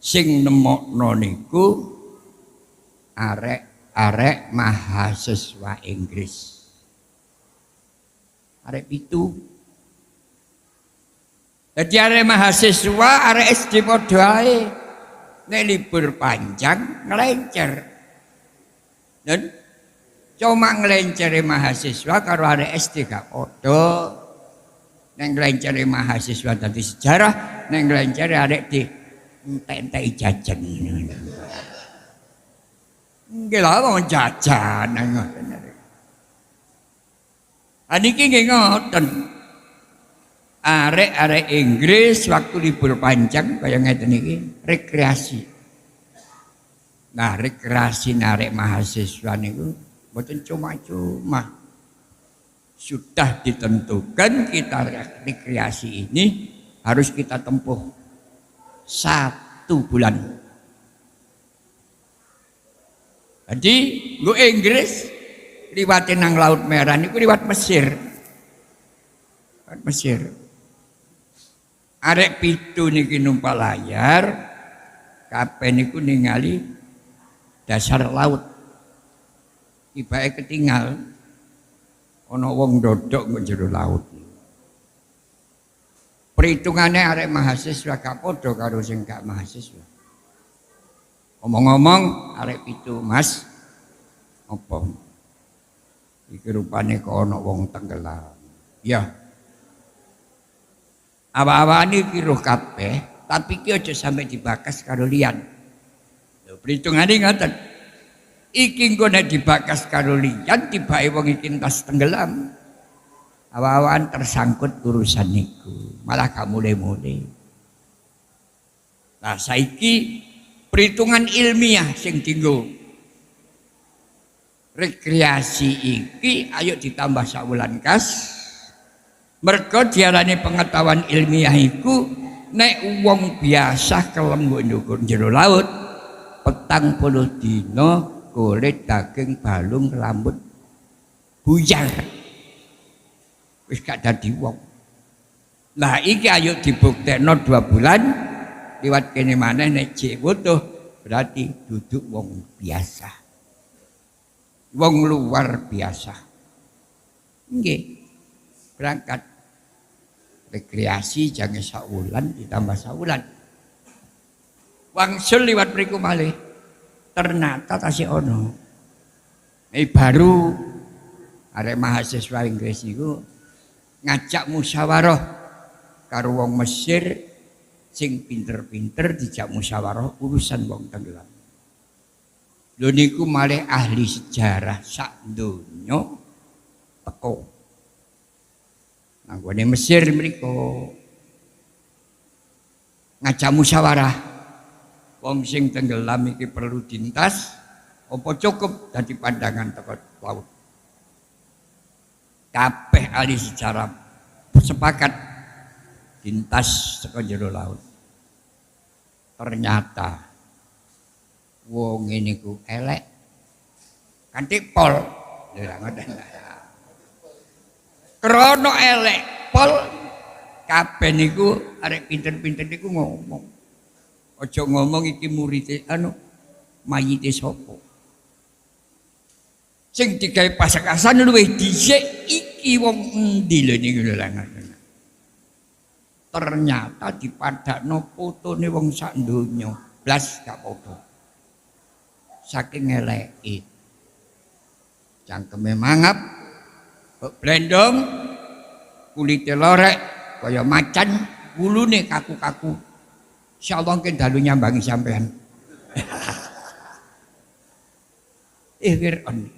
sing nemokno niku arek mahasiswa Inggris. Arek pitu. Dadi arek mahasiswa, arek SD padha ae. Nek libur panjang nglencer. Dan cuma nglencere mahasiswa karo arek SD gak padha. Nek nglencere mahasiswa dadi sejarah, nek nglencere arek di entek-entek jajan. Nggih lha wong jajan ngoten. Aniki nggih ngoten. Arek-arek Inggris waktu libur panjang kaya ngeten iki rekreasi. Nah, rekreasi arek mahasiswa niku mboten cuma-cuma. Sudah ditentukan kita rekreasi ini harus kita tempuh 1 bulan. Jadi nggo Inggris liwat nang Laut Merah niku liwat Mesir. Liwat Mesir. Arek pitu niki numpak layar, kabeh niku ningali dasar laut. Tibake ketinggal ana wong ndodok nang jero laut. Perhitungane arek mahasiswa gak padha karo sing gak mahasiswa. Omong-omong arek pitu, Mas, apa? Iki rupane kok ana wong tenggelam. Ya. Awa-awane iki roh kabeh, tapi iki aja sampe dibakas karo liyan. Lho perhitungane ngoten. Iki engko nek dibakas karo liyan tibake wong iki entas tenggelam. Awak-awakan tersangkut urusan niku, malah gak mulai-mulai. Nah, saiki perhitungan ilmiah sing dienggo rekreasi iki ayo ditambah sakwulan kas. Mergo diarani pengetahuan ilmiah iku nek wong biasa kelem nggo jero laut 40 dina kulit daging balung rambut buyar. Wis gak dadi wong. Nah iki ayo dibuktekno 2 bulan liwat kene maneh nek jek wutuh berarti duduk wong biasa. Wong luar biasa. Nggih. Berangkat rekreasi jangan saulan ditambah saulan. Wangsul liwat mriku malih. Ternyata tasih ono. Baru arek mahasiswa Inggris iku ngajak musyawarah karo wong Mesir sing pinter-pinter dijak musyawarah urusan wong tenggelam. Lho niku malih ahli sejarah sak donya teko. Nanggone Mesir mriku ngajak musyawarah. Wong sing tenggelam iki perlu dintas apa cukup dadi pandangan teko laut. Kabeh ahli sejarah sepakat dintas teko jero laut. Ternyata wong ini ku elek kanthi pol. Lha ngoten. Krono elek pol kabeh niku arek pinter-pinter niku ngomong. Aja ngomong iki murid mayite sapa. Sing digawe pasakasan luwih dhisik iki wong endi lho niku lho ngoten. Ternyata dipadakno fotone wong sak donya blas gak padha. Saking eleke. Cangkeme mangap, blendong, kulite lorek kaya macan, wulune kaku-kaku. Insyaallah ke dalu nyambangi sampean. Fir'aun.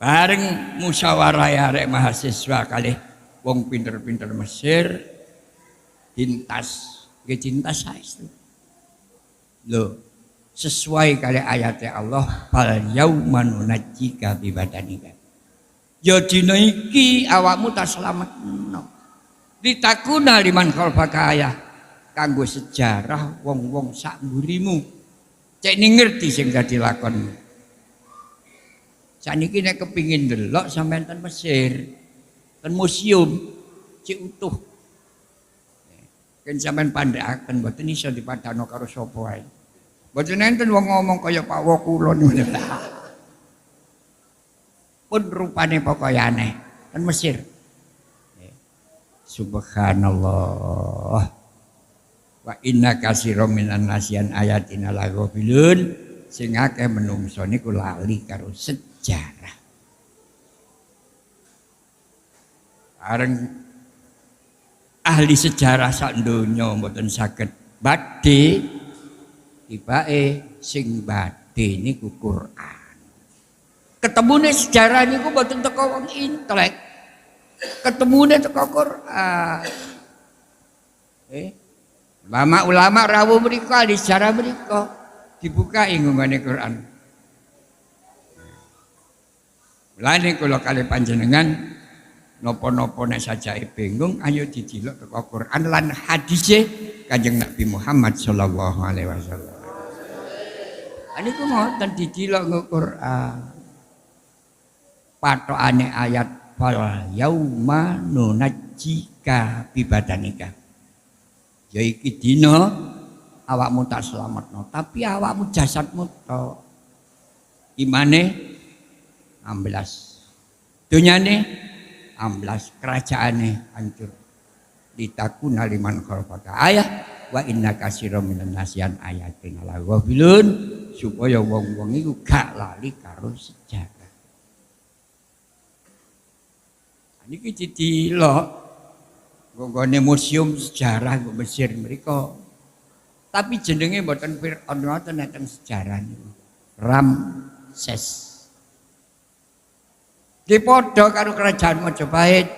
Bareng musyawarah arek mahasiswa kalih wong pinter-pinter Mesir dintas, nggih dintas saestu. Lho, sesuai kali ayatnya Allah, fal yauma nunajjika bi badanika. Ya dina iki awakmu tak slametno. Ditakuna liman khalfaka ayah kanggo sejarah wong-wong sak mburimu. Cek ni ngerti sing dadi lakon. Saniki nek kepingin ndelok sampean ten Mesir, ten museum cek utuh. Ken sampean pandhekaken mboten iso dipadano karo sapa wae. Mboten enten wong ngomong kaya Pak Wokulon ngono. Pun rupane pokoke aneh ten Mesir. Subhanallah. Wa inna katsiran minan nasian ayatina laghafilun. Sing akeh menungso niku lali karo sejarah. Areng ahli sejarah sak donya mboten saged badhe tibake sing badhe niku Quran. Ketemune sejarah niku mboten teko wong intelek. Ketemune teko Quran. Ulama-ulama rawuh mriku ahli sejarah mriku dibukai nggone Quran. Mulane kula kalih panjenengan napa-napa nek sajake bingung ayo didelok teko Quran lan hadise Kanjeng Nabi Muhammad sallallahu alaihi wasallam. Niku ngoten didelok nggo Quran. Patokane ayat fal yauma nunajjika bi badanika. Ya iki dina awakmu tak slametno, tapi awakmu jasadmu tok. Imane 16. Dunyane 16, kerajaane hancur. Ditakuna liman khalfaka ayah wa inna katsiran minan nasian ayatina laghafilun, supaya wong-wong iku gak lali karo sejarah. Niki didelok nggone museum sejarah nggo Mesir mriku. Tapi jenenge mboten Fir'aun ngoten enten sejarah niku. Ramses. Dipodo karo kerajaan Majapahit.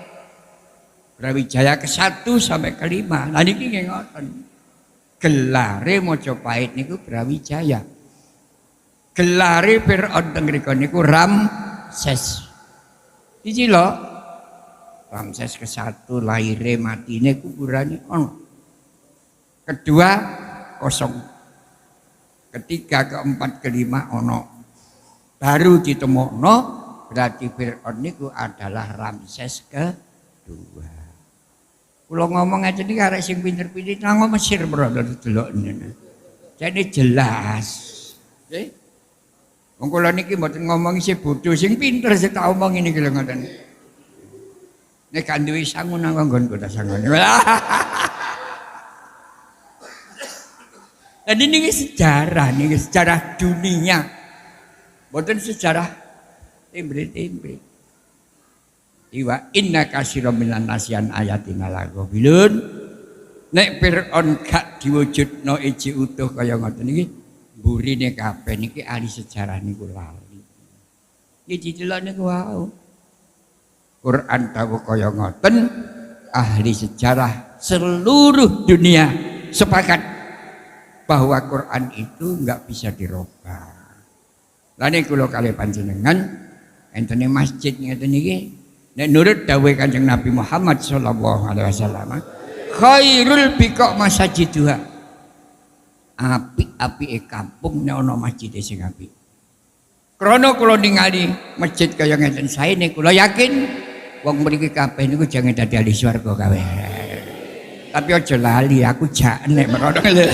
Brawijaya ke-1 sampai ke-5. Lah niki nggih ngoten. Gelare Majapahit niku Brawijaya. Gelare Firaun teng mriku niku Ramses. Iki lho. Ramses ke-1 lahire matine kuburane ono. Kedua kosong. Ketiga, keempat, kelima ono. Baru ditemokno berarti Fir'aun niku adalah Ramses kedua. Kula ngomong aja nih arek sing pinter-pinter nang Mesir brother delok niku. Jadi jelas. Nggih. Wong kula niki mboten ngomong sing bodho sing pinter sing tak omong niki lho ngoten. Nek kan duwe sangu nang nggonku ta sangone. Dan ini sejarah dunia. Mboten sejarah tembre-tembre. Iwa inna katsiran minan nasian ayatina laghafilun. Nek Firaun gak diwujudno iji utuh kaya ngoten iki, burine kabeh niki ahli sejarah niku lali. Iki didelok niku wau. Quran dawuh kaya ngoten, ahli sejarah seluruh dunia sepakat bahwa Quran itu enggak bisa dirubah. Lah niku kula kalih panjenengan enten masjid ngeten iki nek nurut dawuh Kanjeng Nabi Muhammad sallallahu alaihi wasallam khairul biqa masajiduha. Apik-apike kampung nek ana masjid sing apik. Krana kula ningali masjid kaya ngeten sae niku kula yakin wong mriki kabeh niku jangan dadi ahli swarga kabeh. Tapi aja lali aku jak nek merono lho.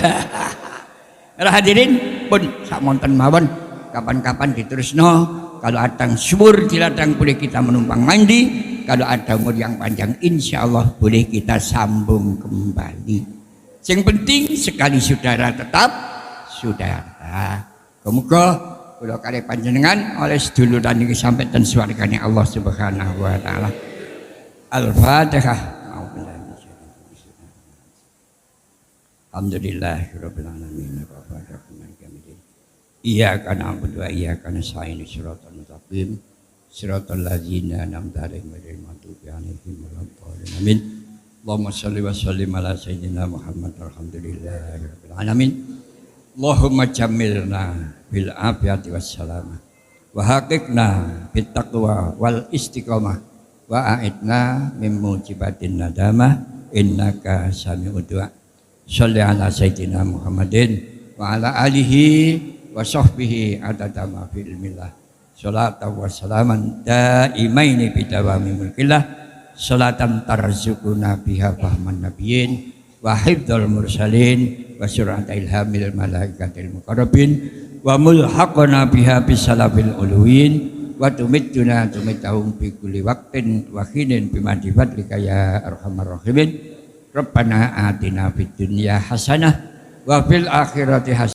Hadirin pun samonten mawon kapan-kapan diterusno. Kalau ada subur di ladang boleh kita menumpang mandi. Kalau ada umur yang panjang insya Allah boleh kita sambung kembali. Yang penting sekali saudara tetap saudara. Semoga kula kalih panjenengan oleh seduluran niki sampai ten swargane Allah Subhanahu wa taala. Al-Fatihah. Alhamdulillahirabbil alamin. Iyyaka na'budu wa iyyaka nasta'in shiratal mustaqim shiratal ladzina an'amta 'alaihim ghairil maghdubi 'alaihim waladdallin. Amin. Allahumma shalli wa sallim ala sayyidina Muhammad alhamdulillahirabbil alamin. Allahumma jammilna bil afiyati wassalamah wa haqiqna bit taqwa wal istiqamah wa a'idna min mujibatin nadamah innaka sami'ud du'a. Shalli ala sayyidina Muhammadin wa ala alihi wa sahbihi adada ma fi ilmillah salatan wa salaman daimaini bidawami mulkillah salatan tarzuquna biha fahman nabiyyin wa hifdzal mursalin wa surata ilhamil malaikatil muqarrabin wa mulhaqana biha bisalafil uluwin wa tumittuna tumitahum fi kulli waqtin wa hinin bimadi fadlika ya arhamar rahimin. Rabbana atina fid dunya hasanah wa fil akhirati hasanah